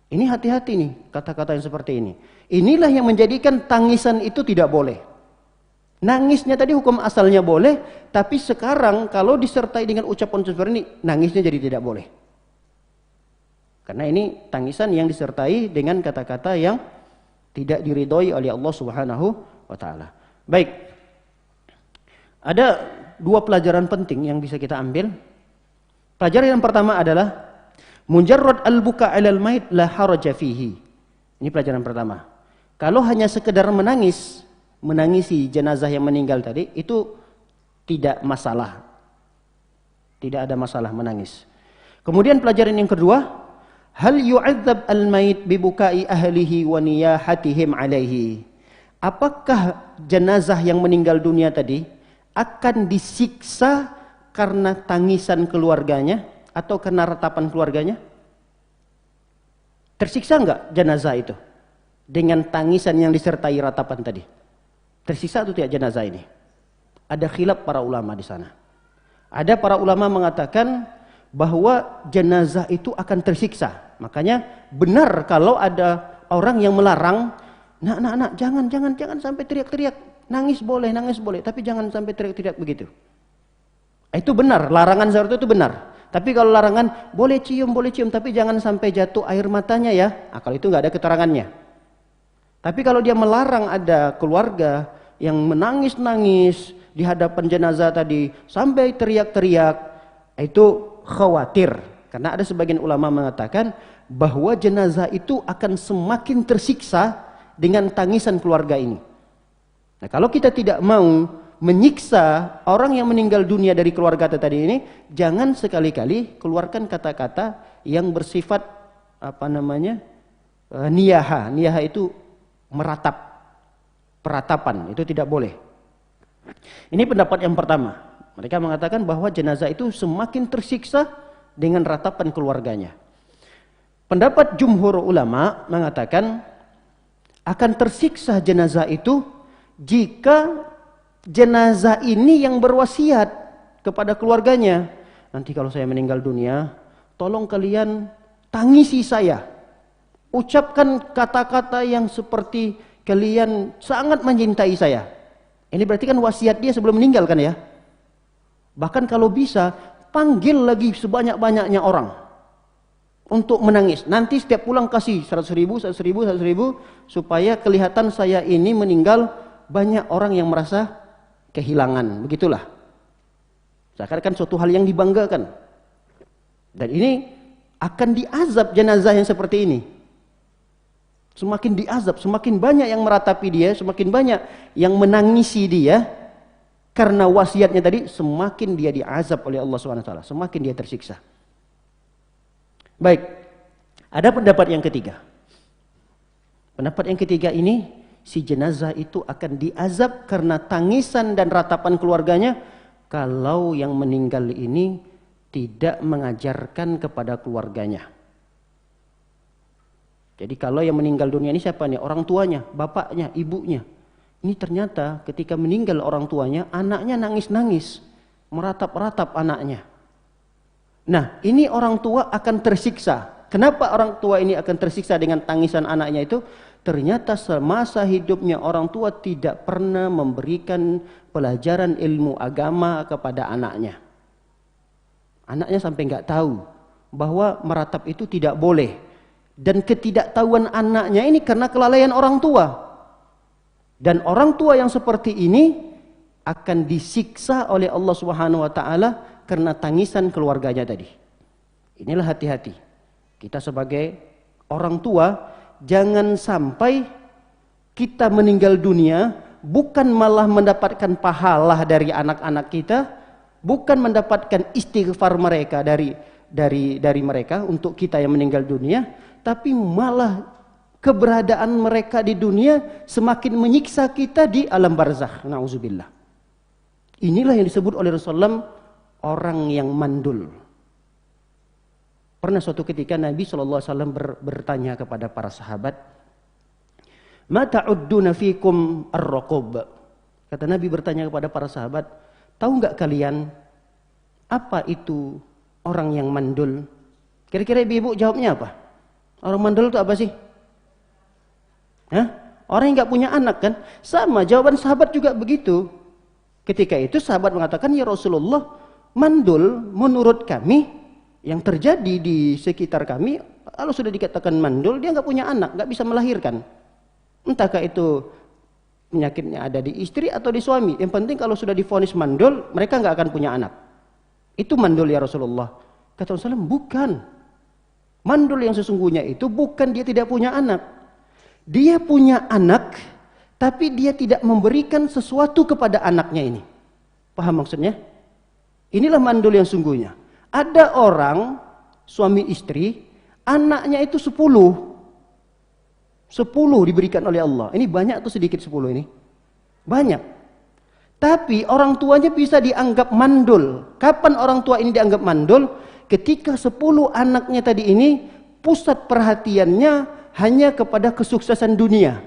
Ini hati-hati nih, kata-kata yang seperti ini. Inilah yang menjadikan tangisan itu tidak boleh. Nangisnya tadi hukum asalnya boleh, tapi sekarang kalau disertai dengan ucapan seperti ini, nangisnya jadi tidak boleh. Karena ini tangisan yang disertai dengan kata-kata yang tidak diridhoi oleh Allah Subhanahu wa taala. Baik. Ada dua pelajaran penting yang bisa kita ambil. Pelajaran yang pertama adalah mujarrad al-buka 'alal mait la haraja fihi. Ini pelajaran pertama. Kalau hanya sekedar menangisi jenazah yang meninggal tadi, itu tidak masalah. Tidak ada masalah menangis. Kemudian pelajaran yang kedua, hal yu'adzab al-mayit bibukai ahlihi wa niyahatihim alaihi. Apakah jenazah yang meninggal dunia tadi akan disiksa karena tangisan keluarganya atau karena ratapan keluarganya? Tersiksa enggak jenazah itu dengan tangisan yang disertai ratapan tadi? Tersiksa atau tidak jenazah ini? Ada khilaf para ulama di sana. Ada para ulama mengatakan bahwa jenazah itu akan tersiksa. Makanya benar kalau ada orang yang melarang, nak, jangan sampai teriak-teriak. Nangis boleh, tapi jangan sampai teriak-teriak begitu. Itu benar, larangan seperti itu benar. Tapi kalau larangan boleh cium, tapi jangan sampai jatuh air matanya ya. Nah, kalau itu nggak ada keterangannya. Tapi kalau dia melarang ada keluarga yang menangis-nangis di hadapan jenazah tadi sampai teriak-teriak, itu khawatir. Karena ada sebagian ulama mengatakan bahwa jenazah itu akan semakin tersiksa dengan tangisan keluarga ini. Nah, kalau kita tidak mau menyiksa orang yang meninggal dunia dari keluarga tadi ini, jangan sekali-kali keluarkan kata-kata yang bersifat niyaha. Niyaha itu meratap, peratapan, itu tidak boleh. Ini pendapat yang pertama. Mereka mengatakan bahwa jenazah itu semakin tersiksa dengan ratapan keluarganya. Pendapat jumhur ulama mengatakan akan tersiksa jenazah itu jika jenazah ini yang berwasiat kepada keluarganya, nanti kalau saya meninggal dunia, tolong kalian tangisi saya. Ucapkan kata-kata yang seperti kalian sangat mencintai saya. Ini berarti kan wasiat dia sebelum meninggal kan ya? Bahkan kalau bisa, panggil lagi sebanyak-banyaknya orang untuk menangis. Nanti setiap pulang kasih 100.000 supaya kelihatan saya ini meninggal, banyak orang yang merasa kehilangan. Begitulah. Seakan-akan suatu hal yang dibanggakan. Dan ini akan diazab jenazah yang seperti ini. Semakin diazab, semakin banyak yang meratapi dia, semakin banyak yang menangisi dia karena wasiatnya tadi, semakin dia diazab oleh Allah SWT, semakin dia tersiksa. Baik, ada pendapat yang ketiga. Pendapat yang ketiga ini, si jenazah itu akan diazab karena tangisan dan ratapan keluarganya kalau yang meninggal ini tidak mengajarkan kepada keluarganya. Jadi kalau yang meninggal dunia ini siapa nih? Orang tuanya, bapaknya, ibunya. Ini ternyata ketika meninggal orang tuanya, anaknya nangis-nangis, meratap-ratap anaknya. Nah, ini orang tua akan tersiksa. Kenapa orang tua ini akan tersiksa dengan tangisan anaknya itu? Ternyata semasa hidupnya orang tua tidak pernah memberikan pelajaran ilmu agama kepada anaknya. Anaknya sampai nggak tahu bahwa meratap itu tidak boleh. Dan ketidaktahuan anaknya ini karena kelalaian orang tua. Dan orang tua yang seperti ini akan disiksa oleh Allah Subhanahu wa taala karena tangisan keluarganya tadi. Inilah hati-hati. Kita sebagai orang tua jangan sampai kita meninggal dunia bukan malah mendapatkan pahala dari anak-anak kita, bukan mendapatkan istighfar mereka dari mereka untuk kita yang meninggal dunia, tapi malah keberadaan mereka di dunia semakin menyiksa kita di alam barzakh. Nauzubillah. Inilah yang disebut oleh Rasulullah orang yang mandul. Pernah suatu ketika Nabi SAW bertanya kepada para sahabat, "Ma ta'udduna fikum ar-raqub?" Kata Nabi bertanya kepada para sahabat, tahu nggak kalian apa itu orang yang mandul? Kira-kira ibu jawabnya apa? Orang mandul itu apa sih? Hah? Orang yang nggak punya anak kan? Sama, jawaban sahabat juga begitu. Ketika itu sahabat mengatakan, ya Rasulullah, mandul menurut kami yang terjadi di sekitar kami, kalau sudah dikatakan mandul, dia nggak punya anak, nggak bisa melahirkan. Entahkah itu penyakitnya ada di istri atau di suami. Yang penting kalau sudah divonis mandul, mereka nggak akan punya anak. Itu mandul ya Rasulullah. Kata Rasulullah, bukan. Mandul yang sesungguhnya itu bukan dia tidak punya anak. Dia punya anak, tapi dia tidak memberikan sesuatu kepada anaknya ini. Paham maksudnya? Inilah mandul yang sungguhnya. Ada orang, suami istri, anaknya itu 10. 10 diberikan oleh Allah. Ini banyak atau sedikit 10 ini? Banyak. Tapi orang tuanya bisa dianggap mandul. Kapan orang tua ini dianggap mandul? Ketika 10 anaknya tadi ini pusat perhatiannya hanya kepada kesuksesan dunia.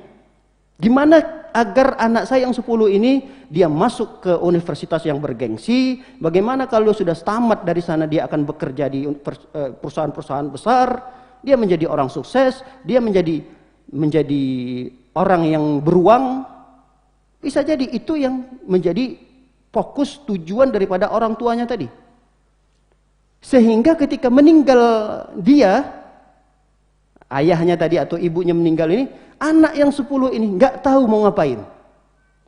Gimana agar anak saya yang 10 ini dia masuk ke universitas yang bergengsi? Bagaimana kalau sudah tamat dari sana dia akan bekerja di perusahaan-perusahaan besar? Dia menjadi orang sukses, dia menjadi orang yang beruang. Bisa jadi itu yang menjadi fokus tujuan daripada orang tuanya tadi. Sehingga ketika meninggal dia, ayahnya tadi atau ibunya meninggal ini, anak yang 10 ini nggak tahu mau ngapain.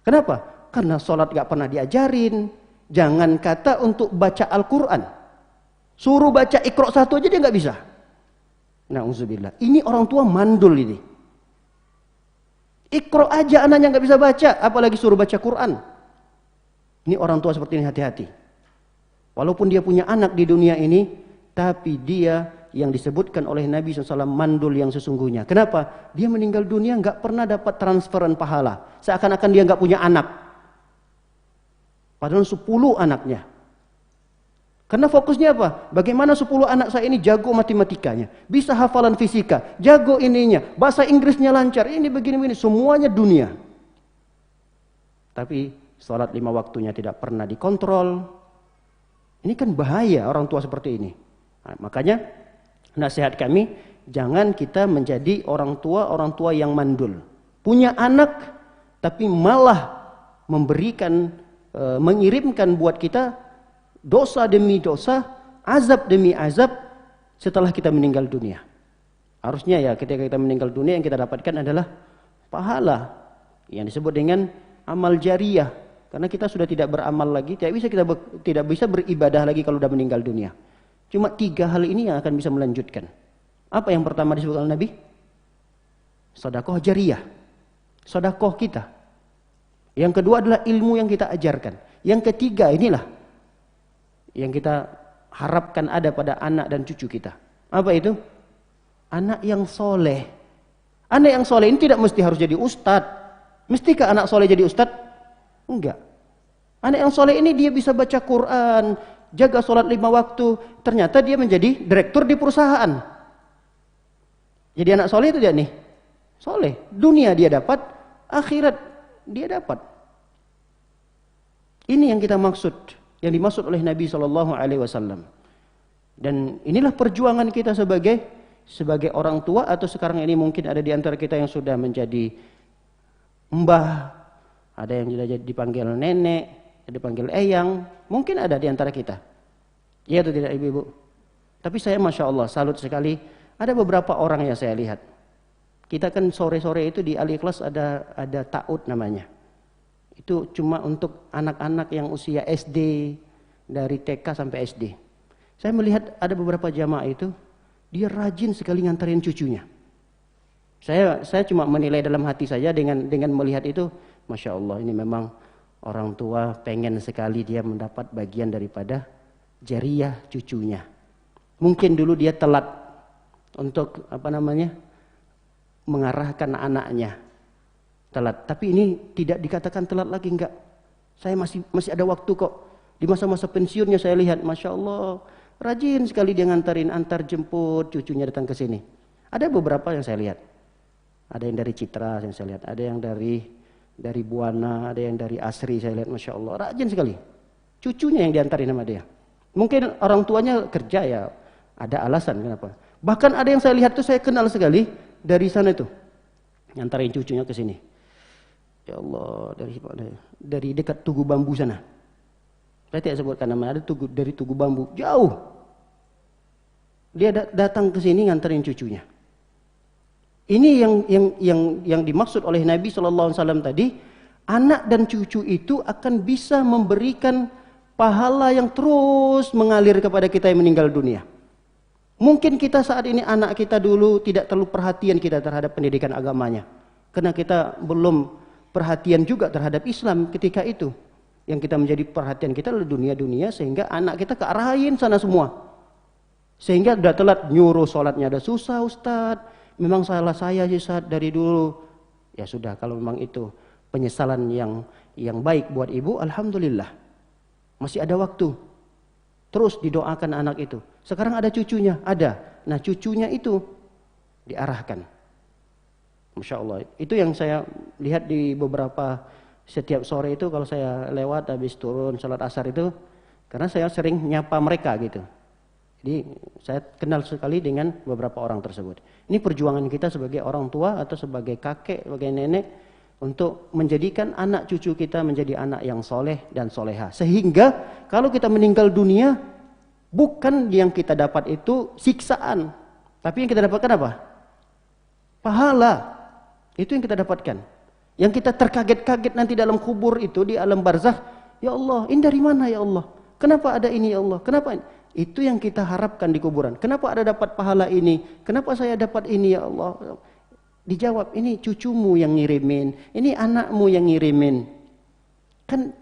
Kenapa? Karena sholat nggak pernah diajarin. Jangan kata untuk baca Al-Quran. Suruh baca Iqra 1 aja dia nggak bisa. Na'udzubillah. Ini orang tua mandul ini. Iqra aja anaknya nggak bisa baca, apalagi suruh baca Quran. Ini orang tua seperti ini hati-hati. Walaupun dia punya anak di dunia ini, tapi dia yang disebutkan oleh Nabi SAW mandul yang sesungguhnya. Kenapa? Dia meninggal dunia nggak pernah dapat transferan pahala. Seakan-akan dia nggak punya anak. Padahal 10 anaknya. Karena fokusnya apa? Bagaimana 10 anak saya ini jago matematikanya, bisa hafalan fisika, jago ininya, bahasa Inggrisnya lancar, ini begini-begini, semuanya dunia. Tapi sholat 5 waktunya tidak pernah dikontrol. Ini kan bahaya orang tua seperti ini. Nah, makanya nasihat kami, jangan kita menjadi orang tua yang mandul. Punya anak, tapi malah memberikan, mengirimkan buat kita dosa demi dosa, azab demi azab setelah kita meninggal dunia. Harusnya ya ketika kita meninggal dunia yang kita dapatkan adalah pahala yang disebut dengan amal jariyah. Karena kita sudah tidak beramal lagi, tidak bisa beribadah lagi kalau sudah meninggal dunia. Cuma 3 hal ini yang akan bisa melanjutkan. Apa yang pertama disebut oleh Nabi? Sedekah jariyah. Sedekah kita. Yang kedua adalah ilmu yang kita ajarkan. Yang ketiga inilah yang kita harapkan ada pada anak dan cucu kita. Apa itu? Anak yang soleh. Anak yang soleh ini tidak mesti harus jadi ustadz. Mestikah anak soleh jadi ustadz? Enggak. Anak yang soleh ini dia bisa baca Quran, jaga sholat 5 waktu. Ternyata dia menjadi direktur di perusahaan. Jadi anak soleh itu dia nih. Soleh. Dunia dia dapat, akhirat dia dapat. Ini yang kita maksud, yang dimaksud oleh Nabi SAW. Dan inilah perjuangan kita sebagai orang tua, atau sekarang ini mungkin ada di antara kita yang sudah menjadi mbah, ada yang sudah dipanggil nenek, dipanggil eyang, mungkin ada di antara kita. Iya atau tidak ibu-ibu? Tapi saya Masya Allah salut sekali, ada beberapa orang yang saya lihat. Kita kan sore-sore itu di Al-Ikhlas ada ta'ud namanya. Itu cuma untuk anak-anak yang usia SD, dari TK sampai SD. Saya melihat ada beberapa jamaah itu, dia rajin sekali nganterin cucunya. Saya cuma menilai dalam hati saja dengan melihat itu, Masya Allah ini memang orang tua pengen sekali dia mendapat bagian daripada jariyah cucunya. Mungkin dulu dia telat untuk mengarahkan anaknya. Telat, tapi ini tidak dikatakan telat lagi, enggak. Saya masih ada waktu kok. Di masa-masa pensiunnya saya lihat, Masya Allah, rajin sekali dia antar jemput cucunya datang ke sini. Ada beberapa yang saya lihat. Ada yang dari Citra yang saya lihat, ada yang dari Buana, ada yang dari Asri saya lihat, Masya Allah, rajin sekali. Cucunya yang diantarin sama dia. Mungkin orang tuanya kerja ya, ada alasan kenapa. Bahkan ada yang saya lihat tuh saya kenal sekali dari sana itu, ngantarin cucunya ke sini. Ya Allah, dari dekat Tugu Bambu sana. Saya tidak sebutkan nama, ada dari Tugu Bambu, jauh. Dia datang ke sini nganterin cucunya. Ini yang dimaksud oleh Nabi SAW tadi, anak dan cucu itu akan bisa memberikan pahala yang terus mengalir kepada kita yang meninggal dunia. Mungkin kita saat ini anak kita dulu tidak terlalu perhatian kita terhadap pendidikan agamanya. Karena kita belum perhatian juga terhadap Islam ketika itu. Yang kita menjadi perhatian kita adalah dunia-dunia, sehingga anak kita kearahin sana semua. Sehingga udah telat, nyuruh sholatnya ada susah Ustadz. Memang salah saya sih Ustadz dari dulu. Ya sudah, kalau memang itu penyesalan yang baik buat ibu, alhamdulillah. Masih ada waktu. Terus didoakan anak itu. Sekarang ada cucunya, ada. Nah cucunya itu diarahkan. Masya Allah. Itu yang saya lihat di beberapa, setiap sore itu kalau saya lewat habis turun salat asar itu, karena saya sering nyapa mereka gitu. Jadi saya kenal sekali dengan beberapa orang tersebut. Ini perjuangan kita sebagai orang tua atau sebagai kakek, sebagai nenek, untuk menjadikan anak cucu kita menjadi anak yang soleh dan soleha. Sehingga kalau kita meninggal dunia, bukan yang kita dapat itu siksaan, tapi yang kita dapatkan apa? Pahala. Itu yang kita dapatkan. Yang kita terkaget-kaget nanti dalam kubur itu, di alam barzakh, ya Allah, ini dari mana ya Allah? Kenapa ada ini ya Allah? Kenapa ini? Itu yang kita harapkan di kuburan. Kenapa ada dapat pahala ini? Kenapa saya dapat ini ya Allah? Dijawab, ini cucumu yang ngirimin, ini anakmu yang ngirimin. Kan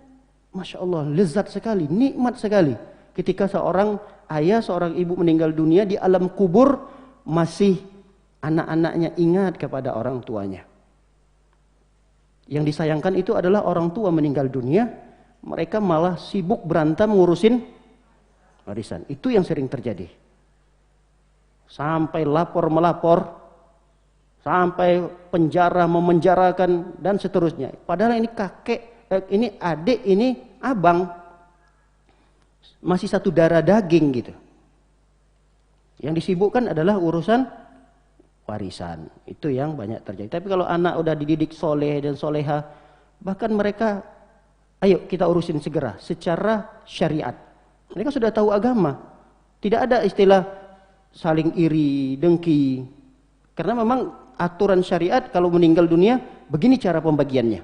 Masya Allah, lezat sekali, nikmat sekali. Ketika seorang ayah, seorang ibu meninggal dunia, di alam kubur masih anak-anaknya ingat kepada orang tuanya. Yang disayangkan itu adalah orang tua meninggal dunia, mereka malah sibuk berantem ngurusin warisan. Itu yang sering terjadi. Sampai lapor-melapor, sampai penjara memenjarakan, dan seterusnya. Padahal ini kakek, ini adik, ini abang, masih satu darah daging gitu. Yang disibukkan adalah urusan warisan. Itu yang banyak terjadi. Tapi kalau anak udah dididik soleh dan soleha, bahkan mereka, ayo kita urusin segera secara syariat. Mereka sudah tahu agama. Tidak ada istilah saling iri, dengki. Karena memang aturan syariat kalau meninggal dunia, begini cara pembagiannya.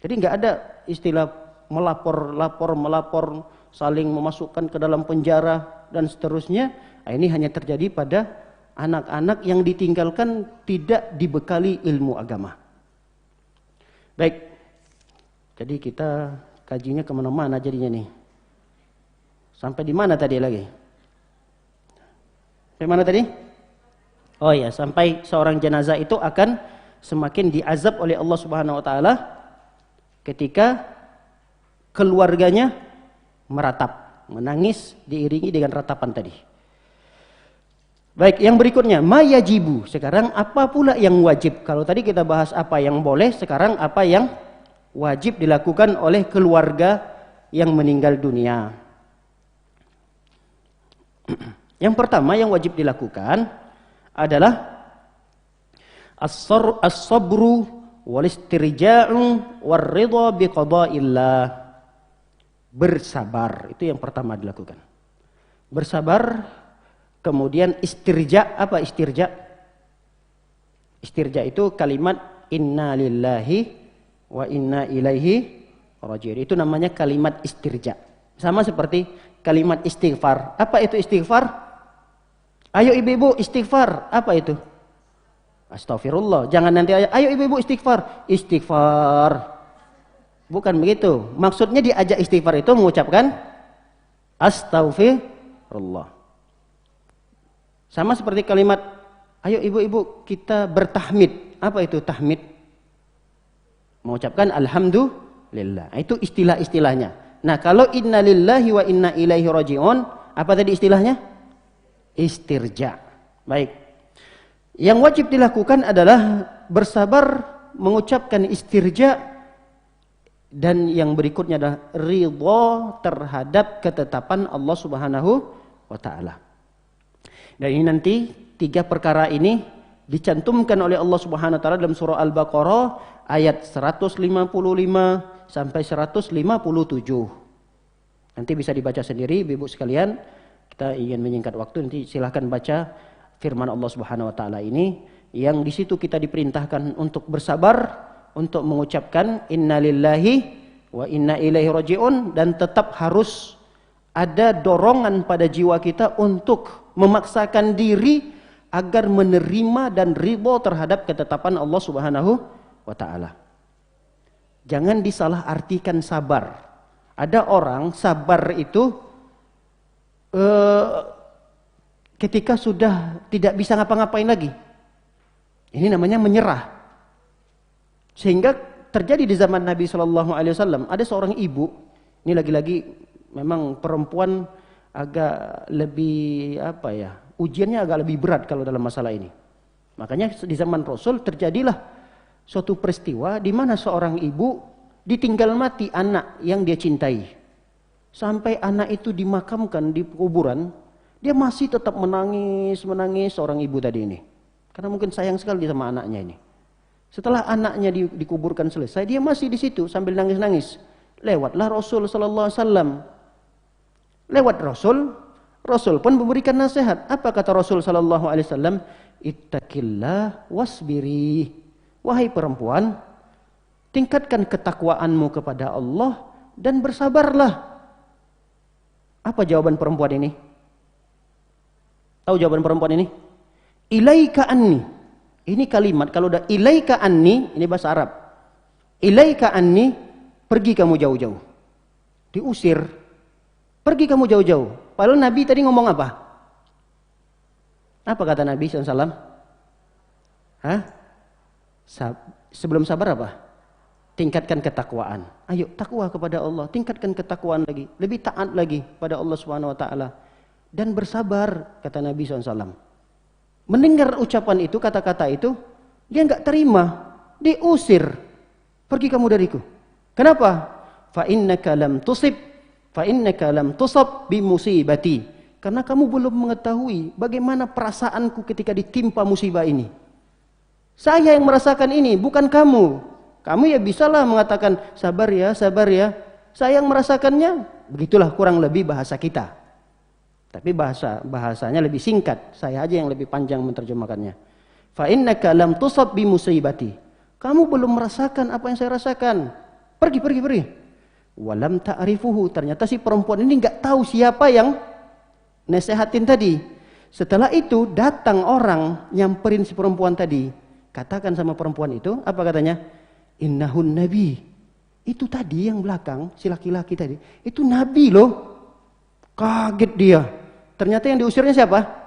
Jadi nggak ada istilah melapor, saling memasukkan ke dalam penjara dan seterusnya. Nah, ini hanya terjadi pada anak-anak yang ditinggalkan tidak dibekali ilmu agama. Baik, jadi kita kajinya kemana-mana jadinya nih. Sampai di mana tadi lagi? Sampai mana tadi? Oh ya, sampai seorang jenazah itu akan semakin diazab oleh Allah Subhanahu wa taala ketika keluarganya meratap, menangis diiringi dengan ratapan tadi. Baik, yang berikutnya ma yajibu. Sekarang apa pula yang wajib? Kalau tadi kita bahas apa yang boleh, sekarang apa yang wajib dilakukan oleh keluarga yang meninggal dunia. Yang pertama yang wajib dilakukan adalah as-sabru wal istirja'u war ridha bi qada'illah. Bersabar, itu yang pertama dilakukan. Bersabar, kemudian istirja. Apa istirja? Istirja itu kalimat inna lillahi wa inna ilaihi raji'un. Itu namanya kalimat istirja. Sama seperti kalimat istighfar. Apa itu istighfar? Ayo ibu-ibu istighfar. Apa itu? Astagfirullah. Jangan nanti ayo ibu-ibu istighfar. Istighfar. Bukan begitu. Maksudnya diajak istighfar itu mengucapkan astagfirullah. Sama seperti kalimat ayo ibu-ibu kita bertahmid. Apa itu tahmid? Mengucapkan alhamdulillah. Itu istilah-istilahnya. Nah, kalau inna lillahi wa inna ilaihi raji'un, apa tadi istilahnya? Istirja. Baik. Yang wajib dilakukan adalah bersabar mengucapkan istirja, dan yang berikutnya adalah ridha terhadap ketetapan Allah Subhanahu wa taala. Dan ini nanti 3 perkara ini dicantumkan oleh Allah Subhanahu wa taala dalam surah Al-Baqarah ayat 155 sampai 157. Nanti bisa dibaca sendiri Ibu sekalian. Kita ingin menyingkat waktu, nanti silahkan baca firman Allah Subhanahu wa taala ini yang di situ kita diperintahkan untuk bersabar, untuk mengucapkan innalillahi wa inna ilaihi raji'un, dan tetap harus ada dorongan pada jiwa kita untuk memaksakan diri agar menerima dan ridha terhadap ketetapan Allah Subhanahu wa taala. Jangan disalahartikan sabar. Ada orang sabar itu ketika sudah tidak bisa ngapa-ngapain lagi. Ini namanya menyerah. Sehingga terjadi di zaman Nabi Shallallahu Alaihi Wasallam ada seorang ibu, ini lagi-lagi memang perempuan agak lebih ujiannya agak lebih berat kalau dalam masalah ini. Makanya di zaman Rasul terjadilah suatu peristiwa di mana seorang ibu ditinggal mati anak yang dia cintai. Sampai anak itu dimakamkan di kuburan, dia masih tetap menangis seorang ibu tadi ini. Karena mungkin sayang sekali sama anaknya ini. Setelah anaknya dikuburkan selesai, dia masih di situ sambil nangis-nangis. Lewatlah Rasul sallallahu alaihi wasallam. Lewat Rasul pun memberikan nasihat. Apa kata Rasul sallallahu alaihi wasallam? Ittaqillah wasbiri. Wahai perempuan, tingkatkan ketakwaanmu kepada Allah dan bersabarlah. Apa jawaban perempuan ini? Tahu jawaban perempuan ini? Ilaika anni. Ini kalimat, kalau udah ilaika anni, ini bahasa Arab. Ilaika anni, pergi kamu jauh-jauh. Diusir. Pergi kamu jauh-jauh. Padahal Nabi tadi ngomong apa? Apa kata Nabi SAW? Sebelum sabar apa? Tingkatkan ketakwaan. Ayo takwa kepada Allah, tingkatkan ketakwaan lagi, lebih taat lagi pada Allah Subhanahu wa taala, dan bersabar, kata Nabi SAW. Mendengar ucapan itu, kata-kata itu, dia enggak terima, diusir. Pergi kamu dariku. Kenapa? Fa innaka lam tusab bi musibati. Karena kamu belum mengetahui bagaimana perasaanku ketika ditimpa musibah ini. Saya yang merasakan ini, bukan kamu. Kamu ya bisalah mengatakan sabar ya. Saya yang merasakannya. Begitulah kurang lebih bahasa kita. Tapi bahasanya lebih singkat. Saya aja yang lebih panjang menerjemahkannya. Fa innaka lam tusab bi musibati. Kamu belum merasakan apa yang saya rasakan. Pergi. Walam ta'rifuhu. Ternyata si perempuan ini enggak tahu siapa yang nasehatin tadi. Setelah itu datang orang nyamperin si perempuan tadi. Katakan sama perempuan itu, apa katanya? Innahun nabi. Itu tadi yang belakang, si laki-laki tadi. Itu nabi loh. Kaget dia. Ternyata yang diusirnya siapa?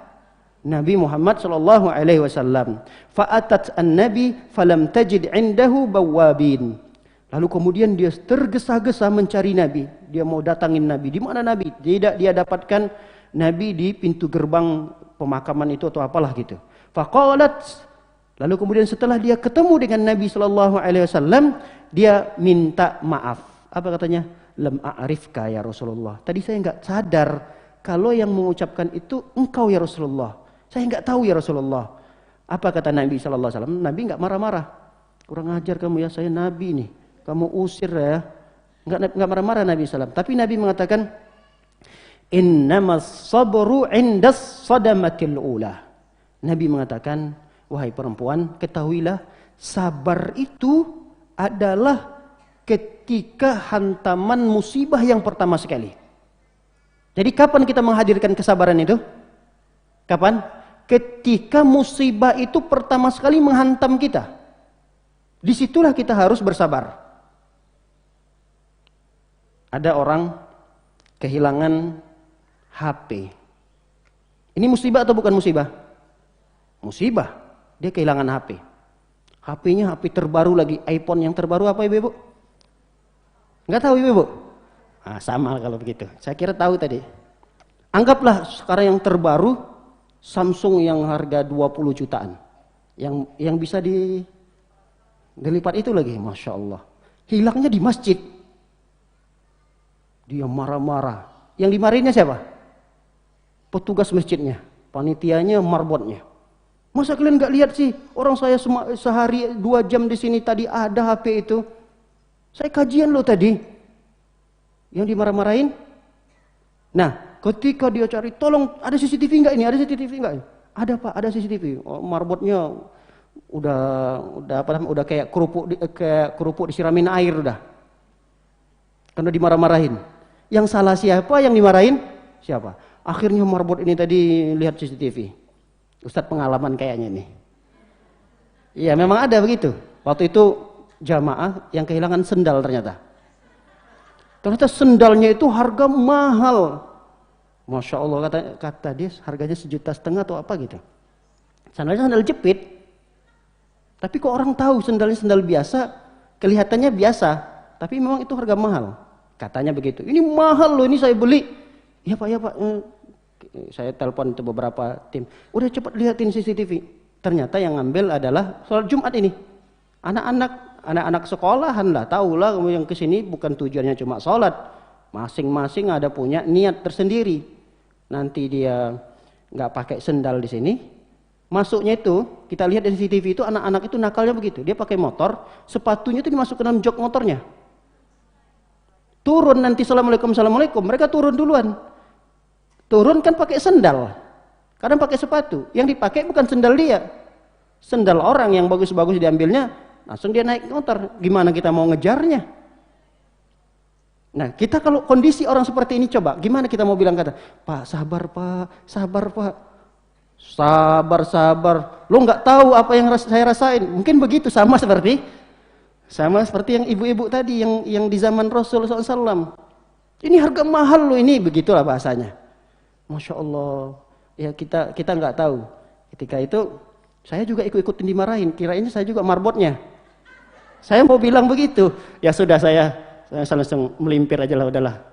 Nabi Muhammad sallallahu alaihi wasallam. Fa'atat an-nabi falam tajid 'indahu bawabin. Lalu kemudian dia tergesa-gesa mencari Nabi. Dia mau datangin Nabi. Di mana Nabi? Tidak dia dapatkan Nabi di pintu gerbang pemakaman itu atau apalah gitu. Faqalat. Lalu kemudian setelah dia ketemu dengan Nabi sallallahu alaihi wasallam, dia minta maaf. Apa katanya? Lam a'rifka ya Rasulullah. Tadi saya enggak sadar kalau yang mengucapkan itu engkau ya Rasulullah. Saya enggak tahu ya Rasulullah. Apa kata Nabi sallallahu alaihi wasallam? Nabi enggak marah-marah. Kurang ajar kamu ya, saya Nabi nih. Kamu usir ya. Enggak marah-marah Nabi sallallahu alaihi wasallam. Tapi Nabi mengatakan innamas sabru 'indas sadamatil ula. Nabi mengatakan, wahai perempuan, ketahuilah sabar itu adalah ketika hantaman musibah yang pertama sekali. Jadi kapan kita menghadirkan kesabaran itu? Kapan? Ketika musibah itu pertama sekali menghantam kita. Disitulah kita harus bersabar. Ada orang kehilangan HP. Ini musibah atau bukan musibah? Musibah. Dia kehilangan HP. HP-nya HP terbaru lagi. iPhone yang terbaru apa ibu-ibu? Enggak tahu ibu-ibu? Ah, sama kalau begitu. Saya kira tahu tadi. Anggaplah sekarang yang terbaru Samsung yang harga 20 jutaan. Yang bisa dilipat itu lagi. Masya Allah. Hilangnya di masjid. Dia marah-marah. Yang dimarahinnya siapa? Petugas masjidnya. Panitianya, marbotnya. Masa kalian nggak lihat sih, orang saya sehari 2 jam di sini tadi ada HP itu. Saya kajian loh tadi. Yang dimarah-marahin. Nah, ketika dia cari, tolong ada CCTV nggak ini? Ada CCTV nggak? Ada Pak, ada CCTV. Oh, marbotnya udah kayak kerupuk disiramin air udah. Karena dimarah-marahin. Yang salah siapa? Yang dimarahin siapa? Akhirnya marbot ini tadi lihat CCTV. Ustadz pengalaman kayaknya nih. Iya memang ada begitu. Waktu itu jamaah yang kehilangan sendal ternyata. Ternyata sendalnya itu harga mahal. Masya Allah kata dia harganya 1,5 juta atau apa gitu. Sandalnya sandal jepit. Tapi kok orang tahu sendalnya sendal biasa, kelihatannya biasa. Tapi memang itu harga mahal. Katanya begitu. Ini mahal loh, ini saya beli. Ya Pak, ya Pak. Saya telepon itu beberapa tim. Udah cepat lihatin CCTV. Ternyata yang ngambil adalah sholat Jumat ini. Anak-anak sekolahan lah. Tahulah yang kesini bukan tujuannya cuma sholat. Masing-masing ada punya niat tersendiri. Nanti dia nggak pakai sendal di sini. Masuknya itu, kita lihat di CCTV itu anak-anak itu nakalnya begitu. Dia pakai motor, sepatunya itu dimasuk ke dalam jok motornya. Turun nanti assalamualaikum, assalamualaikum. Mereka turun duluan. Turun kan pakai sendal, kadang pakai sepatu. Yang dipakai bukan sendal dia, sendal orang yang bagus-bagus diambilnya, langsung dia naik motor. Gimana kita mau ngejarnya? Nah, kita kalau kondisi orang seperti ini coba, gimana kita mau bilang kata, Pak sabar Pak, sabar Pak, sabar. Lo nggak tahu apa yang saya rasain. Mungkin begitu sama seperti yang ibu-ibu tadi yang di zaman Rasulullah SAW. Ini harga mahal lo ini, begitulah bahasanya. Masya Allah, ya kita nggak tahu. Ketika itu saya juga ikut-ikutin dimarahin. Kirain saya juga marbotnya. Saya mau bilang begitu, ya sudah saya langsung melimpir aja lah, udahlah.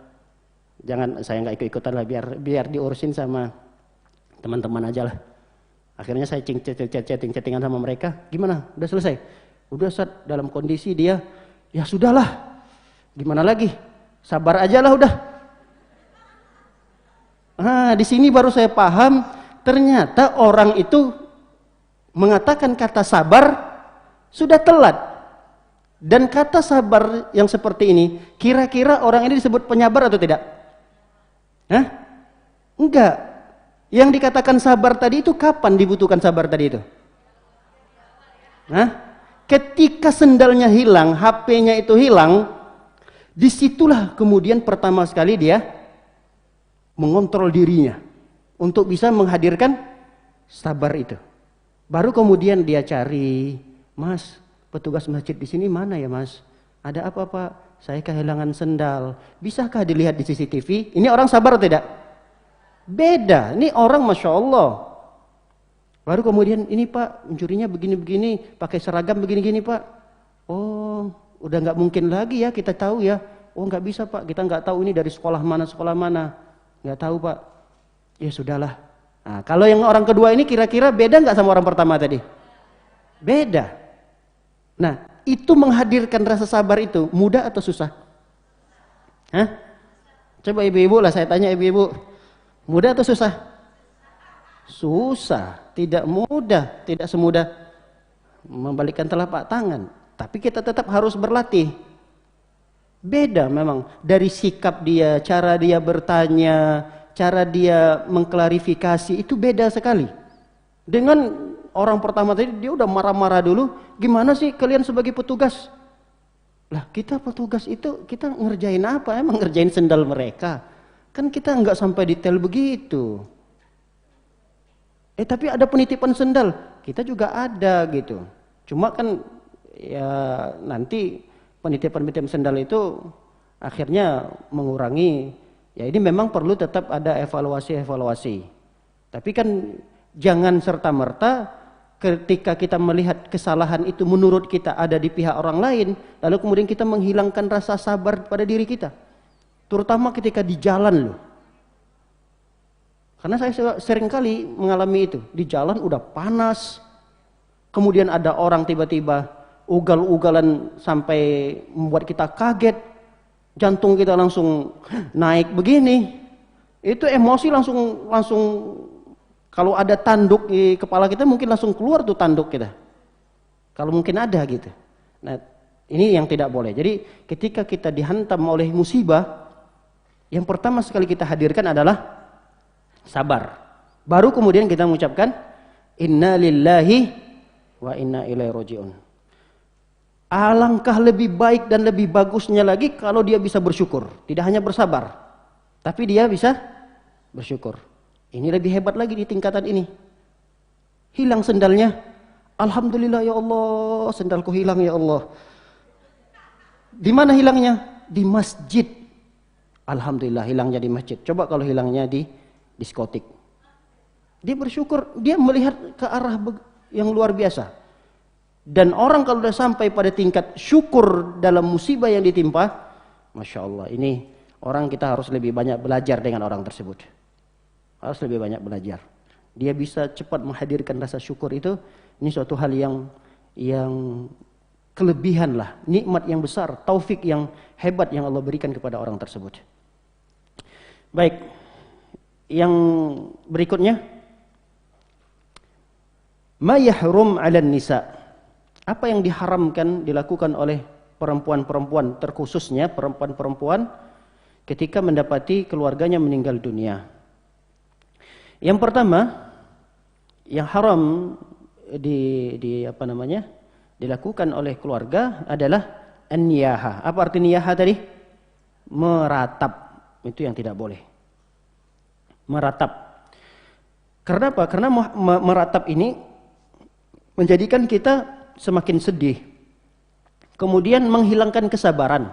Jangan saya nggak ikut-ikutan lah, biar diurusin sama teman-teman aja lah. Akhirnya saya chattingan sama mereka. Gimana? Udah selesai? Udah Ustaz, dalam kondisi dia, ya sudahlah. Gimana lagi? Sabar aja lah udah. Nah, di sini baru saya paham ternyata orang itu mengatakan kata sabar sudah telat. Dan kata sabar yang seperti ini, kira-kira orang ini disebut penyabar atau tidak? Hah? Enggak. Yang dikatakan sabar tadi itu kapan dibutuhkan sabar tadi itu? Hah? Ketika sendalnya hilang, HP-nya itu hilang, disitulah kemudian pertama sekali dia mengontrol dirinya. untuk bisa menghadirkan sabar itu. Baru kemudian dia cari, Mas, petugas masjid di sini mana ya Mas? Ada apa Pak? Saya kehilangan sendal. Bisakah dilihat di CCTV? Ini orang sabar atau tidak? Beda. Ini orang Masya Allah. Baru kemudian, ini Pak, mencurinya begini-begini, pakai seragam begini-gini Pak. Oh, udah nggak mungkin lagi ya kita tahu ya. Oh, nggak bisa Pak, kita nggak tahu ini dari sekolah mana. Nggak tahu Pak. Ya sudahlah. Nah, kalau yang orang kedua ini kira-kira beda nggak sama orang pertama tadi? Beda. Nah, itu menghadirkan rasa sabar itu mudah atau susah? Hah? Coba ibu-ibu lah, saya tanya ibu-ibu. Mudah atau susah? Susah, tidak mudah, tidak semudah membalikkan telapak tangan. Tapi kita tetap harus berlatih. Beda memang dari sikap dia, cara dia bertanya, cara dia mengklarifikasi itu beda sekali. Dengan orang pertama tadi dia udah marah-marah dulu. Gimana sih kalian sebagai petugas? Lah kita petugas itu kita ngerjain apa? Emang ngerjain sendal mereka? Kan kita nggak sampai detail begitu. Tapi ada penitipan sendal, kita juga ada gitu. Cuma kan ya nanti penitipan sendal itu akhirnya mengurangi. Ya ini memang perlu tetap ada evaluasi. Tapi kan jangan serta-merta ketika kita melihat kesalahan itu menurut kita ada di pihak orang lain, lalu kemudian kita menghilangkan rasa sabar pada diri kita. Terutama ketika di jalan loh. Karena saya sering kali mengalami itu. Di jalan udah panas, kemudian ada orang tiba-tiba ugal-ugalan sampai membuat kita kaget, jantung kita langsung naik begini. Itu emosi langsung kalau ada tanduk di kepala kita mungkin langsung keluar tuh tanduk kita. Kalau mungkin ada gitu. Nah, ini yang tidak boleh. Jadi ketika kita dihantam oleh musibah, yang pertama sekali kita hadirkan adalah sabar. Baru kemudian kita mengucapkan inna lillahi wa inna ilaihi rajiun. Alangkah lebih baik dan lebih bagusnya lagi kalau dia bisa bersyukur. Tidak hanya bersabar, tapi dia bisa bersyukur. Ini lebih hebat lagi di tingkatan ini. Hilang sendalnya. Alhamdulillah ya Allah, sendalku hilang ya Allah. Di mana hilangnya? Di masjid. Alhamdulillah hilangnya di masjid. Coba kalau hilangnya di diskotik. Dia bersyukur, dia melihat ke arah yang luar biasa. Dan orang kalau sudah sampai pada tingkat syukur dalam musibah yang ditimpa, Masya Allah, ini orang kita harus lebih banyak belajar dengan orang tersebut. Harus lebih banyak belajar. Dia bisa cepat menghadirkan rasa syukur itu. Ini suatu hal yang kelebihan lah, nikmat yang besar, taufik yang hebat yang Allah berikan kepada orang tersebut. Baik, yang berikutnya, ma yahrum 'alan nisa. Apa yang diharamkan dilakukan oleh perempuan-perempuan, terkhususnya perempuan-perempuan ketika mendapati keluarganya meninggal dunia. Yang pertama, yang haram dilakukan oleh keluarga adalah an-niyaha. Apa arti niyaha tadi? Meratap. Itu yang tidak boleh. Meratap. Karena apa? Karena meratap ini menjadikan kita semakin sedih. Kemudian menghilangkan kesabaran.